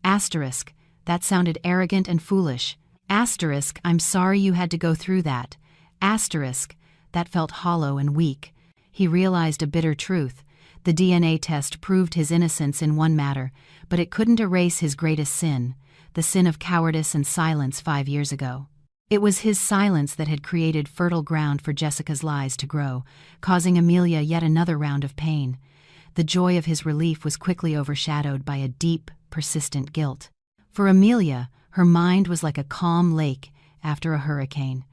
Asterisk, that sounded arrogant and foolish. Asterisk, I'm sorry you had to go through that. Asterisk, that felt hollow and weak. He realized a bitter truth. The DNA test proved his innocence in one matter, but it couldn't erase his greatest sin, the sin of cowardice and silence 5 years ago. It was his silence that had created fertile ground for Jessica's lies to grow, causing Amelia yet another round of pain. The joy of his relief was quickly overshadowed by a deep, persistent guilt. For Amelia, her mind was like a calm lake after a hurricane.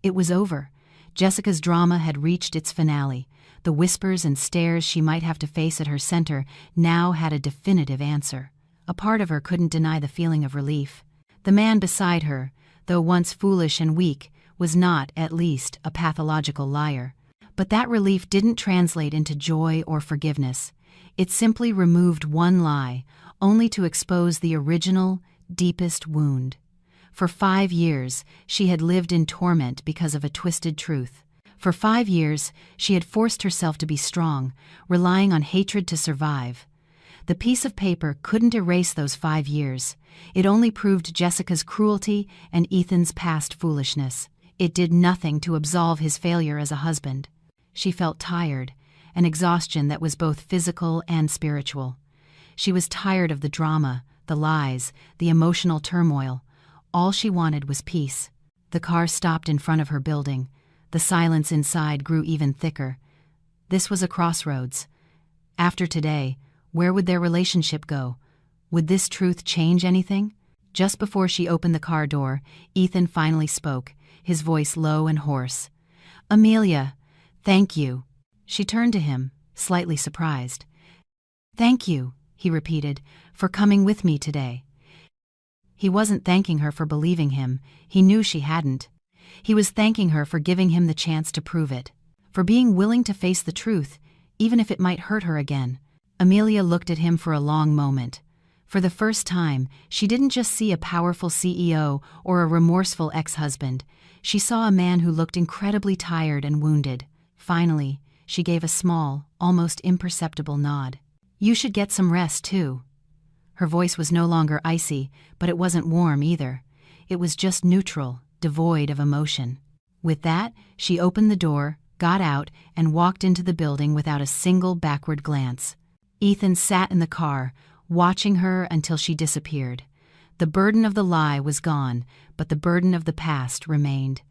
It was over. Jessica's drama had reached its finale. The whispers and stares she might have to face at her center now had a definitive answer. A part of her couldn't deny the feeling of relief. The man beside her, though once foolish and weak, was not, at least, a pathological liar. But that relief didn't translate into joy or forgiveness. It simply removed one lie, only to expose the original, deepest wound. For 5 years, she had lived in torment because of a twisted truth. For 5 years, she had forced herself to be strong, relying on hatred to survive. The piece of paper couldn't erase those 5 years. It only proved Jessica's cruelty and Ethan's past foolishness. It did nothing to absolve his failure as a husband. She felt tired, an exhaustion that was both physical and spiritual. She was tired of the drama, the lies, the emotional turmoil. All she wanted was peace. The car stopped in front of her building. The silence inside grew even thicker. This was a crossroads. After today, where would their relationship go? Would this truth change anything? Just before she opened the car door, Ethan finally spoke, his voice low and hoarse. "Amelia, thank you." She turned to him, slightly surprised. "Thank you," he repeated, "for coming with me today." He wasn't thanking her for believing him. He knew she hadn't. He was thanking her for giving him the chance to prove it, for being willing to face the truth, even if it might hurt her again. Amelia looked at him for a long moment. For the first time, she didn't just see a powerful CEO or a remorseful ex-husband. She saw a man who looked incredibly tired and wounded. Finally, she gave a small, almost imperceptible nod. "You should get some rest, too." Her voice was no longer icy, but it wasn't warm either. It was just neutral, devoid of emotion. With that, she opened the door, got out, and walked into the building without a single backward glance. Ethan sat in the car, watching her until she disappeared. The burden of the lie was gone, but the burden of the past remained.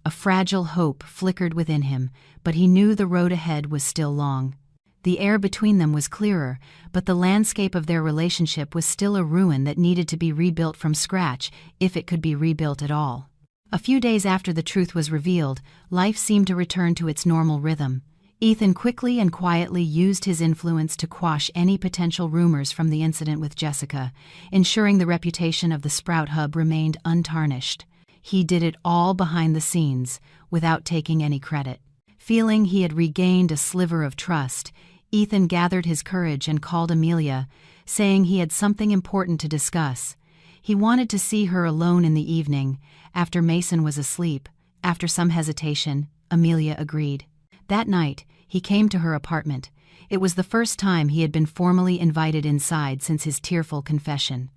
A fragile hope flickered within him, but he knew the road ahead was still long. The air between them was clearer, but the landscape of their relationship was still a ruin that needed to be rebuilt from scratch, if it could be rebuilt at all. A few days after the truth was revealed, life seemed to return to its normal rhythm. Ethan quickly and quietly used his influence to quash any potential rumors from the incident with Jessica, ensuring the reputation of the Sprout Hub remained untarnished. He did it all behind the scenes, without taking any credit. Feeling he had regained a sliver of trust, Ethan gathered his courage and called Amelia, saying he had something important to discuss. He wanted to see her alone in the evening, after Mason was asleep. After some hesitation, Amelia agreed. That night, he came to her apartment. It was the first time he had been formally invited inside since his tearful confession.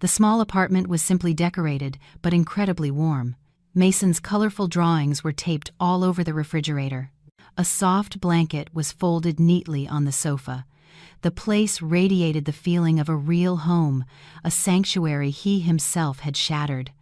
The small apartment was simply decorated, but incredibly warm. Mason's colorful drawings were taped all over the refrigerator. A soft blanket was folded neatly on the sofa. The place radiated the feeling of a real home, a sanctuary he himself had shattered.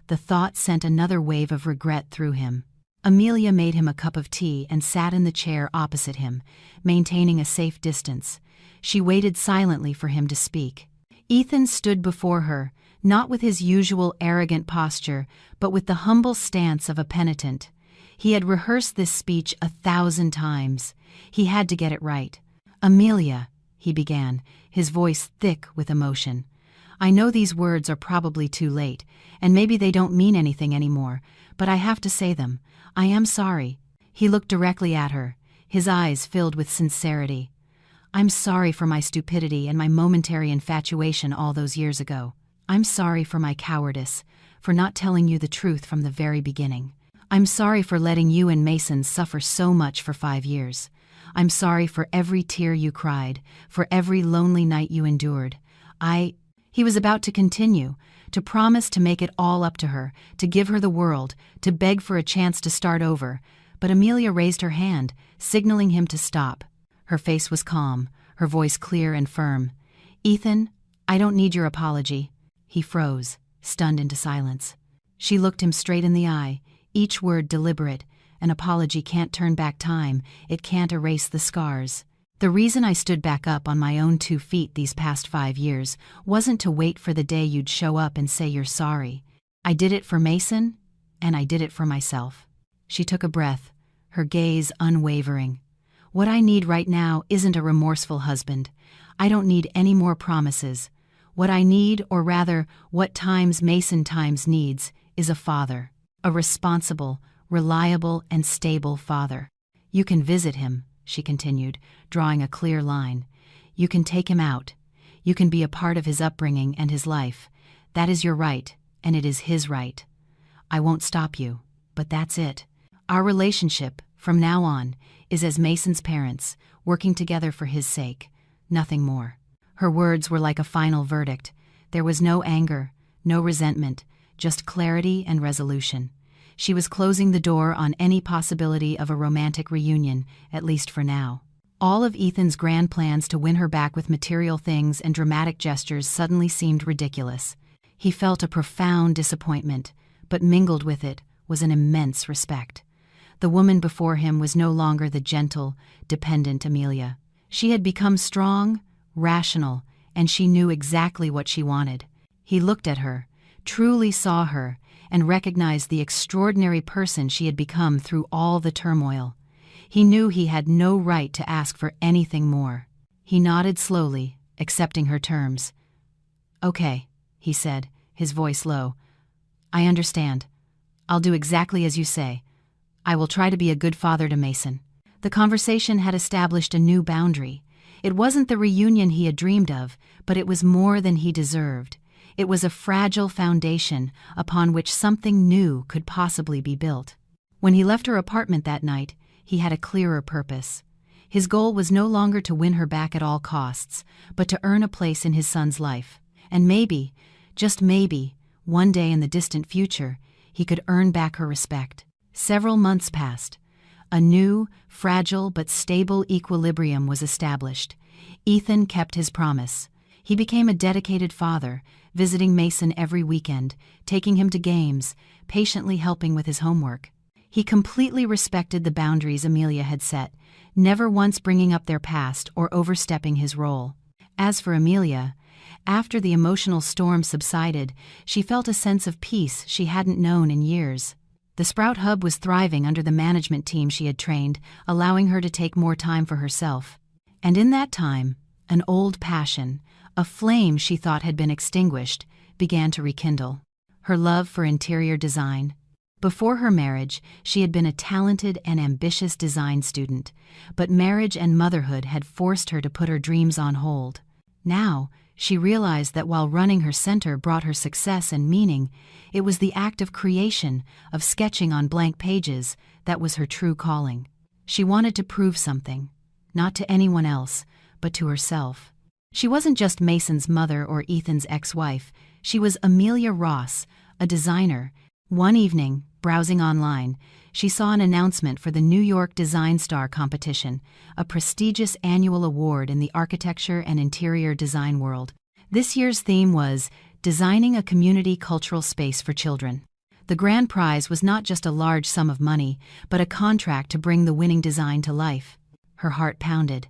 The thought sent another wave of regret through him. Amelia made him a cup of tea and sat in the chair opposite him, maintaining a safe distance. She waited silently for him to speak. Ethan stood before her, not with his usual arrogant posture, but with the humble stance of a penitent. He had rehearsed this speech 1,000 times. He had to get it right. "Amelia," he began, his voice thick with emotion. "I know these words are probably too late, and maybe they don't mean anything anymore, but I have to say them. I am sorry." He looked directly at her, his eyes filled with sincerity. "I'm sorry for my stupidity and my momentary infatuation all those years ago. I'm sorry for my cowardice, for not telling you the truth from the very beginning. I'm sorry for letting you and Mason suffer so much for 5 years. I'm sorry for every tear you cried, for every lonely night you endured. He was about to continue, to promise to make it all up to her, to give her the world, to beg for a chance to start over, but Amelia raised her hand, signaling him to stop. Her face was calm, her voice clear and firm. "Ethan, I don't need your apology." He froze, stunned into silence. She looked him straight in the eye, each word deliberate. "An apology can't turn back time, it can't erase the scars. The reason I stood back up on my own 2 feet these past 5 years wasn't to wait for the day you'd show up and say you're sorry. I did it for Mason, and I did it for myself." She took a breath, her gaze unwavering. "What I need right now isn't a remorseful husband. I don't need any more promises. What I need, or rather, what Mason times needs, is a father. A responsible, reliable, and stable father. You can visit him," she continued, drawing a clear line. "You can take him out. You can be a part of his upbringing and his life. That is your right, and it is his right. I won't stop you, but that's it. Our relationship, from now on, is as Mason's parents, working together for his sake. Nothing more." Her words were like a final verdict. There was no anger, no resentment, just clarity and resolution. She was closing the door on any possibility of a romantic reunion, at least for now. All of Ethan's grand plans to win her back with material things and dramatic gestures suddenly seemed ridiculous. He felt a profound disappointment, but mingled with it was an immense respect. The woman before him was no longer the gentle, dependent Amelia. She had become strong, rational, and she knew exactly what she wanted. He looked at her, truly saw her, and recognized the extraordinary person she had become through all the turmoil. He knew he had no right to ask for anything more. He nodded slowly, accepting her terms. "Okay," he said, his voice low. "I understand. I'll do exactly as you say. I will try to be a good father to Mason." The conversation had established a new boundary. It wasn't the reunion he had dreamed of, but it was more than he deserved. It was a fragile foundation upon which something new could possibly be built. When he left her apartment that night, he had a clearer purpose. His goal was no longer to win her back at all costs, but to earn a place in his son's life. And maybe, just maybe, one day in the distant future, he could earn back her respect. Several months passed. A new, fragile but stable equilibrium was established. Ethan kept his promise. He became a dedicated father, visiting Mason every weekend, taking him to games, patiently helping with his homework. He completely respected the boundaries Amelia had set, never once bringing up their past or overstepping his role. As for Amelia, after the emotional storm subsided, she felt a sense of peace she hadn't known in years. The Sprout Hub was thriving under the management team she had trained, allowing her to take more time for herself. And in that time, an old passion, a flame she thought had been extinguished, began to rekindle. Her love for interior design. Before her marriage, she had been a talented and ambitious design student, but marriage and motherhood had forced her to put her dreams on hold. Now, she realized that while running her center brought her success and meaning, it was the act of creation, of sketching on blank pages, that was her true calling. She wanted to prove something, not to anyone else, but to herself. She wasn't just Mason's mother or Ethan's ex-wife, she was Amelia Ross, a designer. One evening, browsing online, she saw an announcement for the New York Design Star competition, a prestigious annual award in the architecture and interior design world. This year's theme was Designing a Community Cultural Space for Children. The grand prize was not just a large sum of money, but a contract to bring the winning design to life. Her heart pounded.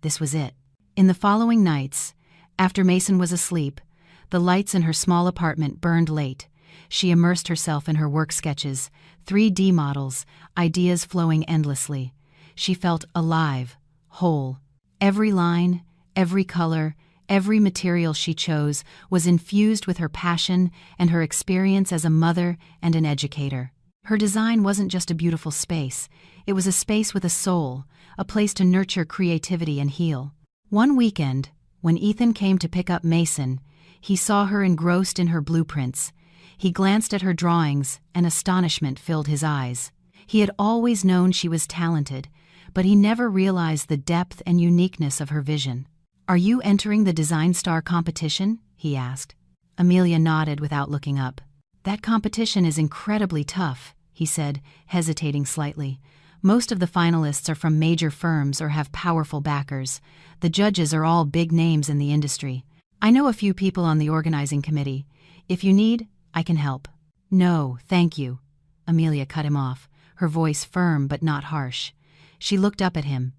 This was it. In the following nights, after Mason was asleep, the lights in her small apartment burned late. She immersed herself in her work sketches, 3D models, ideas flowing endlessly. She felt alive, whole. Every line, every color, every material she chose was infused with her passion and her experience as a mother and an educator. Her design wasn't just a beautiful space, it was a space with a soul, a place to nurture creativity and heal. One weekend, when Ethan came to pick up Mason, he saw her engrossed in her blueprints. He glanced at her drawings, and astonishment filled his eyes. He had always known she was talented, but he never realized the depth and uniqueness of her vision. "Are you entering the Design Star competition?" he asked. Amelia nodded without looking up. "That competition is incredibly tough," he said, hesitating slightly. "Most of the finalists are from major firms or have powerful backers. The judges are all big names in the industry. I know a few people on the organizing committee. If you need, I can help." "No, thank you." Amelia cut him off, her voice firm but not harsh. She looked up at him.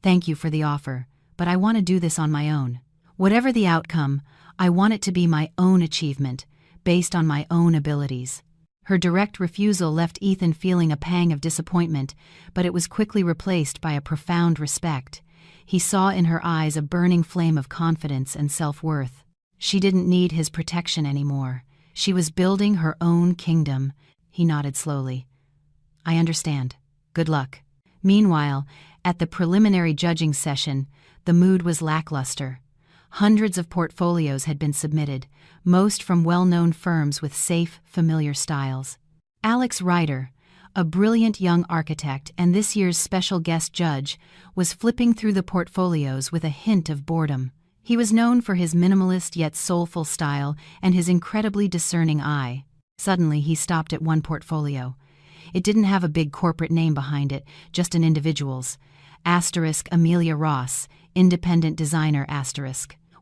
"Thank you for the offer, but I want to do this on my own. Whatever the outcome, I want it to be my own achievement, based on my own abilities." Her direct refusal left Ethan feeling a pang of disappointment, but it was quickly replaced by a profound respect. He saw in her eyes a burning flame of confidence and self-worth. She didn't need his protection anymore. She was building her own kingdom. He nodded slowly. "I understand. Good luck." Meanwhile, at the preliminary judging session, the mood was lackluster. Hundreds of portfolios had been submitted, most from well-known firms with safe, familiar styles. Alex Ryder, a brilliant young architect and this year's special guest judge, was flipping through the portfolios with a hint of boredom. He was known for his minimalist yet soulful style and his incredibly discerning eye. Suddenly, he stopped at one portfolio. It didn't have a big corporate name behind it, just an individual's. Amelia Ross, independent designer.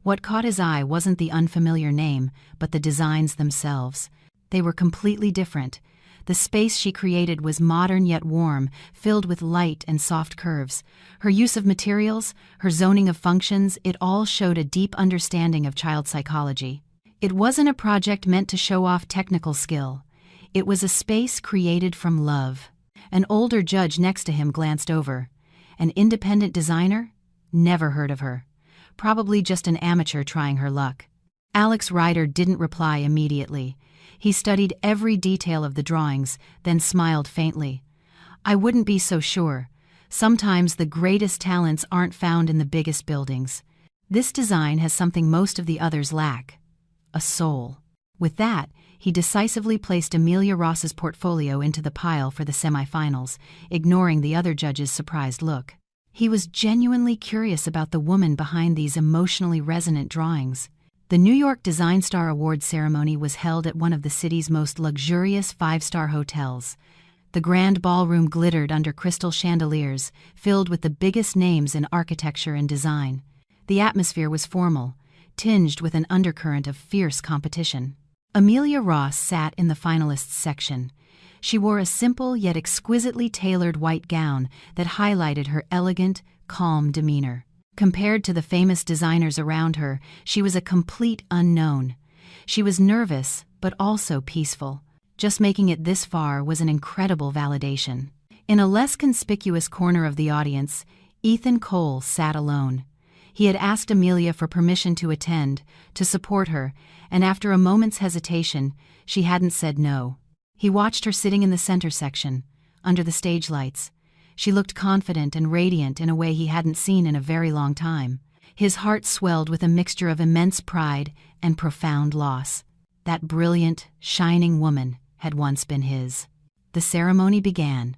What caught his eye wasn't the unfamiliar name, but the designs themselves. They were completely different. The space she created was modern yet warm, filled with light and soft curves. Her use of materials, her zoning of functions, it all showed a deep understanding of child psychology. It wasn't a project meant to show off technical skill. It was a space created from love. An older judge next to him glanced over. An independent designer? Never heard of her. Probably just an amateur trying her luck. Alex Ryder didn't reply immediately. He studied every detail of the drawings, then smiled faintly. "I wouldn't be so sure. Sometimes the greatest talents aren't found in the biggest buildings. This design has something most of the others lack: a soul." With that, he decisively placed Amelia Ross's portfolio into the pile for the semifinals, ignoring the other judges' surprised look. He was genuinely curious about the woman behind these emotionally resonant drawings. The New York Design Star Award ceremony was held at one of the city's most luxurious five-star hotels. The grand ballroom glittered under crystal chandeliers, filled with the biggest names in architecture and design. The atmosphere was formal, tinged with an undercurrent of fierce competition. Amelia Ross sat in the finalists section. She wore a simple yet exquisitely tailored white gown that highlighted her elegant, calm demeanor. Compared to the famous designers around her, she was a complete unknown. She was nervous, but also peaceful. Just making it this far was an incredible validation. In a less conspicuous corner of the audience, Ethan Cole sat alone. He had asked Amelia for permission to attend, to support her, and after a moment's hesitation, she hadn't said no. He watched her sitting in the center section, under the stage lights. She looked confident and radiant in a way he hadn't seen in a very long time. His heart swelled with a mixture of immense pride and profound loss. That brilliant, shining woman had once been his. The ceremony began.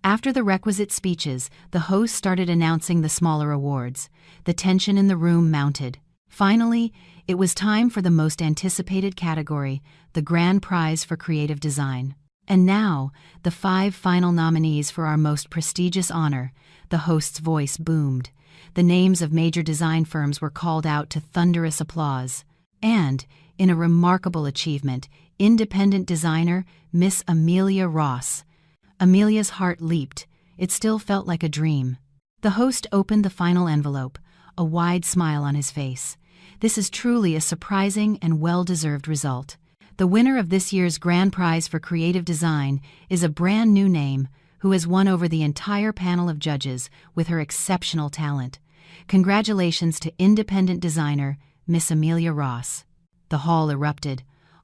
After the requisite speeches, the host started announcing the smaller awards. The tension in the room mounted. Finally, it was time for the most anticipated category, the grand prize for creative design. And now, the 5 final nominees for our most prestigious honor, the host's voice boomed. The names of major design firms were called out to thunderous applause. And, in a remarkable achievement, independent designer Miss Amelia Ross. Amelia's heart leaped. It still felt like a dream. The host opened the final envelope, a wide smile on his face. This is truly a surprising and well-deserved result. The winner of this year's grand prize for creative design is a brand new name who has won over the entire panel of judges with her exceptional talent. Congratulations to independent designer Miss Amelia Ross. The hall erupted.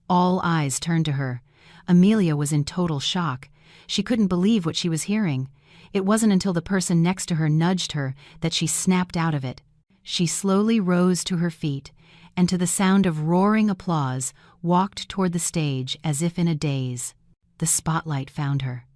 All eyes turned to her. Amelia was in total shock. She couldn't believe what she was hearing. It wasn't until the person next to her nudged her that she snapped out of it. She slowly rose to her feet, and to the sound of roaring applause, walked toward the stage as if in a daze. The spotlight found her.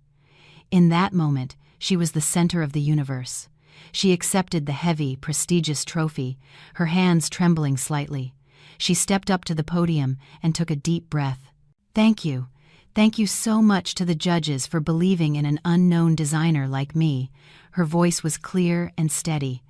In that moment, she was the center of the universe. She accepted the heavy, prestigious trophy, her hands trembling slightly. She stepped up to the podium and took a deep breath. "Thank you. Thank you so much to the judges for believing in an unknown designer like me." Her voice was clear and steady.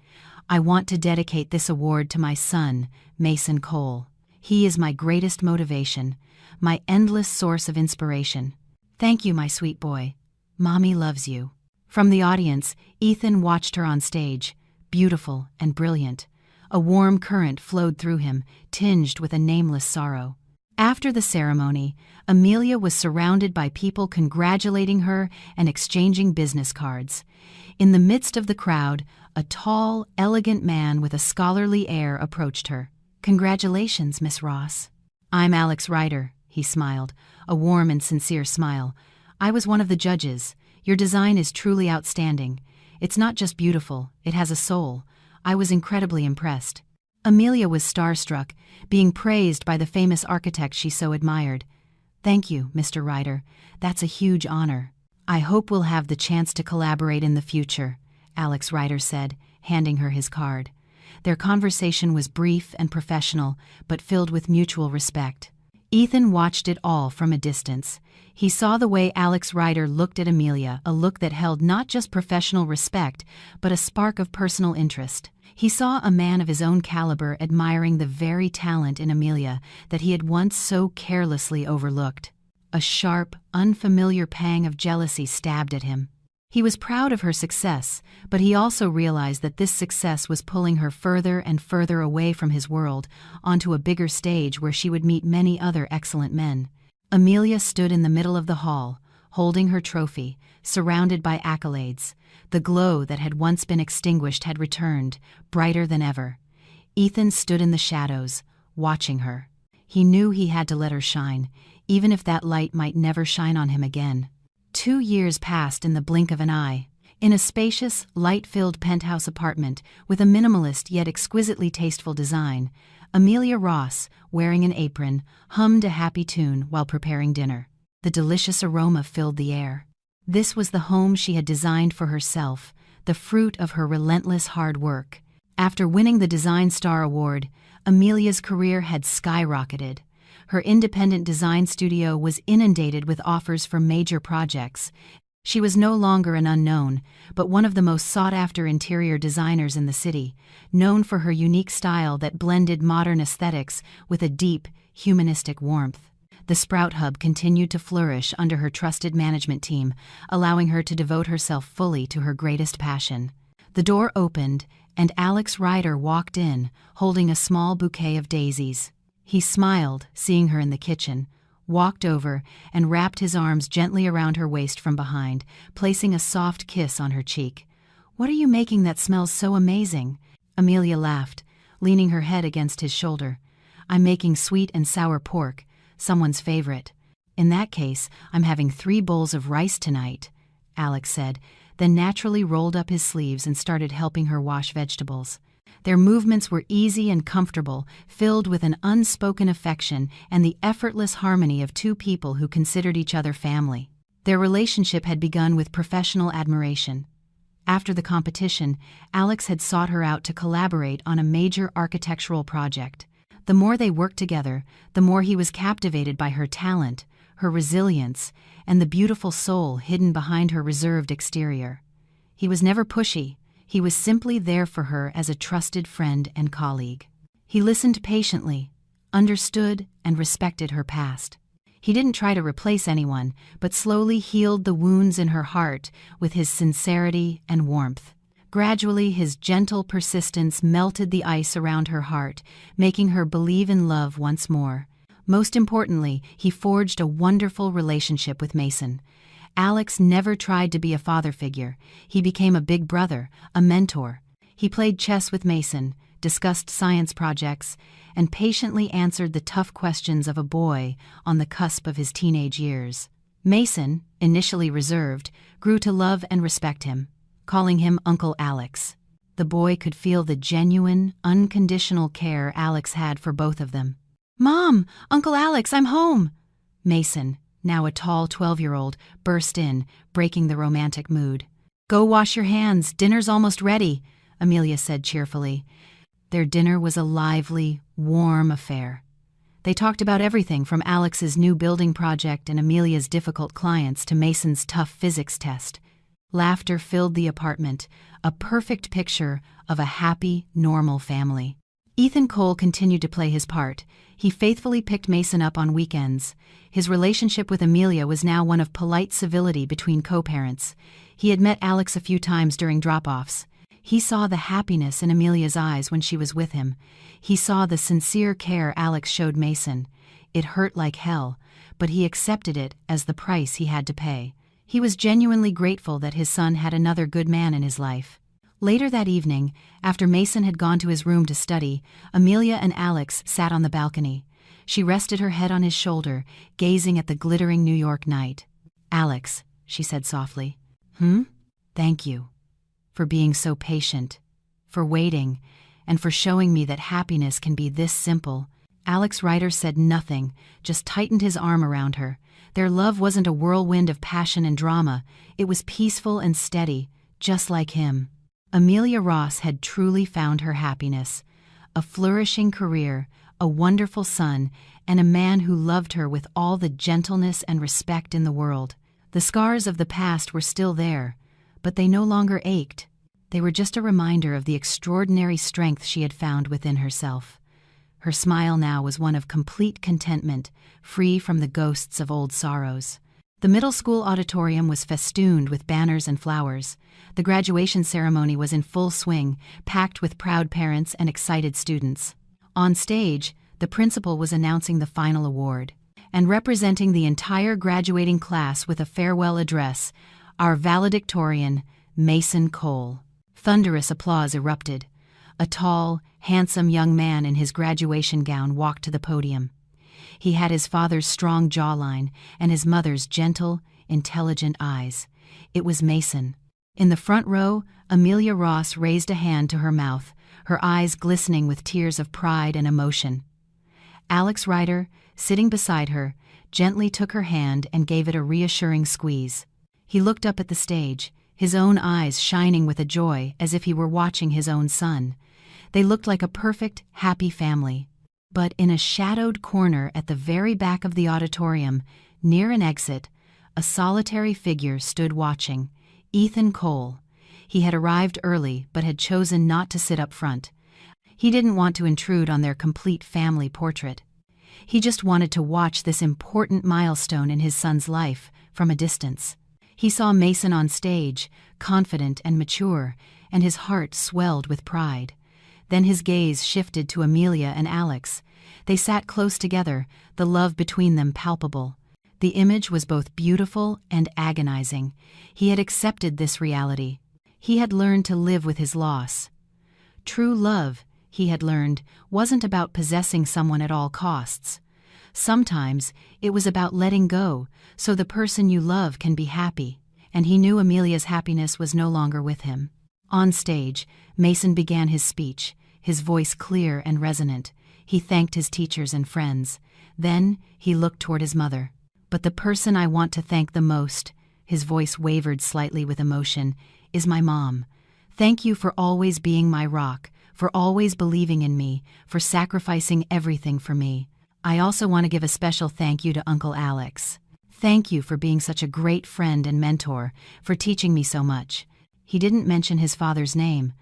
"I want to dedicate this award to my son, Mason Cole. He is my greatest motivation, my endless source of inspiration. Thank you, my sweet boy. Mommy loves you." From the audience, Ethan watched her on stage, beautiful and brilliant. A warm current flowed through him, tinged with a nameless sorrow. After the ceremony, Amelia was surrounded by people congratulating her and exchanging business cards. In the midst of the crowd, a tall, elegant man with a scholarly air approached her. "Congratulations, Miss Ross." "I'm Alex Ryder," he smiled, a warm and sincere smile. "I was one of the judges. Your design is truly outstanding. It's not just beautiful, it has a soul. I was incredibly impressed." Amelia was starstruck, being praised by the famous architect she so admired. "Thank you, Mr. Ryder. That's a huge honor. I hope we'll have the chance to collaborate in the future," Alex Ryder said, handing her his card. Their conversation was brief and professional, but filled with mutual respect. Ethan watched it all from a distance. He saw the way Alex Ryder looked at Amelia, a look that held not just professional respect, but a spark of personal interest. He saw a man of his own caliber admiring the very talent in Amelia that he had once so carelessly overlooked. A sharp, unfamiliar pang of jealousy stabbed at him. He was proud of her success, but he also realized that this success was pulling her further and further away from his world, onto a bigger stage where she would meet many other excellent men. Amelia stood in the middle of the hall, holding her trophy, surrounded by accolades. The glow that had once been extinguished had returned, brighter than ever. Ethan stood in the shadows, watching her. He knew he had to let her shine, even if that light might never shine on him again. 2 years passed in the blink of an eye. In a spacious, light-filled penthouse apartment with a minimalist yet exquisitely tasteful design, Amelia Ross, wearing an apron, hummed a happy tune while preparing dinner. The delicious aroma filled the air. This was the home she had designed for herself, the fruit of her relentless hard work. After winning the Design Star Award, Amelia's career had skyrocketed. Her independent design studio was inundated with offers for major projects. She was no longer an unknown, but one of the most sought-after interior designers in the city, known for her unique style that blended modern aesthetics with a deep, humanistic warmth. The Sprout Hub continued to flourish under her trusted management team, allowing her to devote herself fully to her greatest passion. The door opened, and Alex Ryder walked in, holding a small bouquet of daisies. He smiled, seeing her in the kitchen, walked over, and wrapped his arms gently around her waist from behind, placing a soft kiss on her cheek. "What are you making that smells so amazing?" Amelia laughed, leaning her head against his shoulder. "I'm making sweet and sour pork, someone's favorite." "In that case, I'm having 3 bowls of rice tonight," Alex said, then naturally rolled up his sleeves and started helping her wash vegetables. Their movements were easy and comfortable, filled with an unspoken affection and the effortless harmony of 2 people who considered each other family. Their relationship had begun with professional admiration. After the competition, Alex had sought her out to collaborate on a major architectural project. The more they worked together, the more he was captivated by her talent, her resilience, and the beautiful soul hidden behind her reserved exterior. He was never pushy. He was simply there for her as a trusted friend and colleague. He listened patiently, understood, and respected her past. He didn't try to replace anyone, but slowly healed the wounds in her heart with his sincerity and warmth. Gradually, his gentle persistence melted the ice around her heart, making her believe in love once more. Most importantly, he forged a wonderful relationship with Mason. Alex never tried to be a father figure. He became a big brother, a mentor. He played chess with Mason, discussed science projects, and patiently answered the tough questions of a boy on the cusp of his teenage years. Mason, initially reserved, grew to love and respect him, calling him Uncle Alex. The boy could feel the genuine, unconditional care Alex had for both of them. "Mom! Uncle Alex, I'm home!" Mason, now a tall 12-year-old, burst in, breaking the romantic mood. "Go wash your hands, dinner's almost ready," Amelia said cheerfully. Their dinner was a lively, warm affair. They talked about everything from Alex's new building project and Amelia's difficult clients to Mason's tough physics test. Laughter filled the apartment, a perfect picture of a happy, normal family. Ethan Cole continued to play his part. He faithfully picked Mason up on weekends. His relationship with Amelia was now one of polite civility between co-parents. He had met Alex a few times during drop-offs. He saw the happiness in Amelia's eyes when she was with him. He saw the sincere care Alex showed Mason. It hurt like hell, but he accepted it as the price he had to pay. He was genuinely grateful that his son had another good man in his life. Later that evening, after Mason had gone to his room to study, Amelia and Alex sat on the balcony. She rested her head on his shoulder, gazing at the glittering New York night. "Alex," she said softly. Thank you. For being so patient, for waiting, and for showing me that happiness can be this simple." Alex Ryder said nothing, just tightened his arm around her. Their love wasn't a whirlwind of passion and drama. It was peaceful and steady, just like him. Amelia Ross had truly found her happiness. A flourishing career, a wonderful son, and a man who loved her with all the gentleness and respect in the world. The scars of the past were still there, but they no longer ached. They were just a reminder of the extraordinary strength she had found within herself. Her smile now was one of complete contentment, free from the ghosts of old sorrows. The middle school auditorium was festooned with banners and flowers. The graduation ceremony was in full swing, packed with proud parents and excited students. On stage, the principal was announcing the final award. And representing the entire graduating class with a farewell address, our valedictorian, Mason Cole. Thunderous applause erupted. A tall, handsome young man in his graduation gown walked to the podium. He had his father's strong jawline and his mother's gentle, intelligent eyes. It was Mason. In the front row, Amelia Ross raised a hand to her mouth, her eyes glistening with tears of pride and emotion. Alex Ryder, sitting beside her, gently took her hand and gave it a reassuring squeeze. He looked up at the stage, his own eyes shining with a joy as if he were watching his own son. They looked like a perfect, happy family. But in a shadowed corner at the very back of the auditorium, near an exit, a solitary figure stood watching, Ethan Cole. He had arrived early but had chosen not to sit up front. He didn't want to intrude on their complete family portrait. He just wanted to watch this important milestone in his son's life from a distance. He saw Mason on stage, confident and mature, and his heart swelled with pride. Then his gaze shifted to Amelia and Alex. They sat close together, the love between them palpable. The image was both beautiful and agonizing. He had accepted this reality. He had learned to live with his loss. True love, he had learned, wasn't about possessing someone at all costs. Sometimes it was about letting go, so the person you love can be happy, and he knew Amelia's happiness was no longer with him. On stage, Mason began his speech, his voice clear and resonant. He thanked his teachers and friends. Then he looked toward his mother. "But the person I want to thank the most," his voice wavered slightly with emotion, "is my mom. Thank you for always being my rock, for always believing in me, for sacrificing everything for me. I also want to give a special thank you to Uncle Alex. Thank you for being such a great friend and mentor, for teaching me so much." He didn't mention his father's name,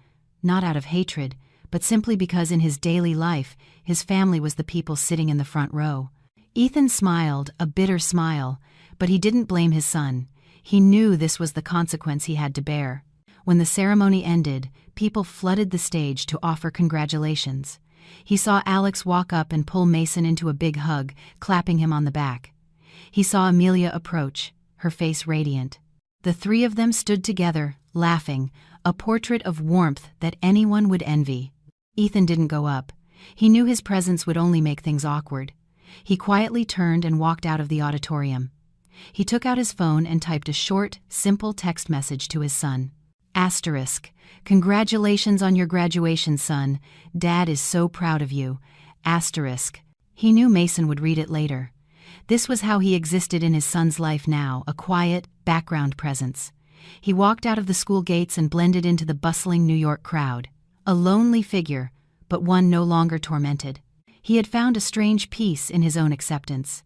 not out of hatred, but simply because in his daily life, his family was the people sitting in the front row. Ethan smiled, a bitter smile, but he didn't blame his son. He knew this was the consequence he had to bear. When the ceremony ended, people flooded the stage to offer congratulations. He saw Alex walk up and pull Mason into a big hug, clapping him on the back. He saw Amelia approach, her face radiant. The three of them stood together, laughing, a portrait of warmth that anyone would envy. Ethan didn't go up. He knew his presence would only make things awkward. He quietly turned and walked out of the auditorium. He took out his phone and typed a short, simple text message to his son. Asterisk. Congratulations on your graduation, son. Dad is so proud of you. Asterisk. He knew Mason would read it later. This was how he existed in his son's life now, a quiet, background presence. He walked out of the school gates and blended into the bustling New York crowd. A lonely figure, but one no longer tormented. He had found a strange peace in his own acceptance.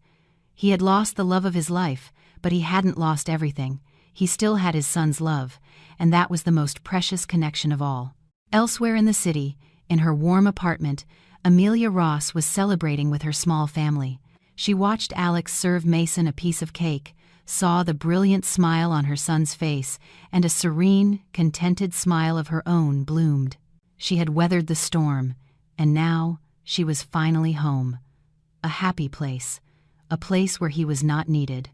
He had lost the love of his life, but he hadn't lost everything. He still had his son's love, and that was the most precious connection of all. Elsewhere in the city, in her warm apartment, Amelia Ross was celebrating with her small family. She watched Alex serve Mason a piece of cake, saw the brilliant smile on her son's face, and a serene, contented smile of her own bloomed. She had weathered the storm, and now she was finally home. A happy place, a place where he was not needed.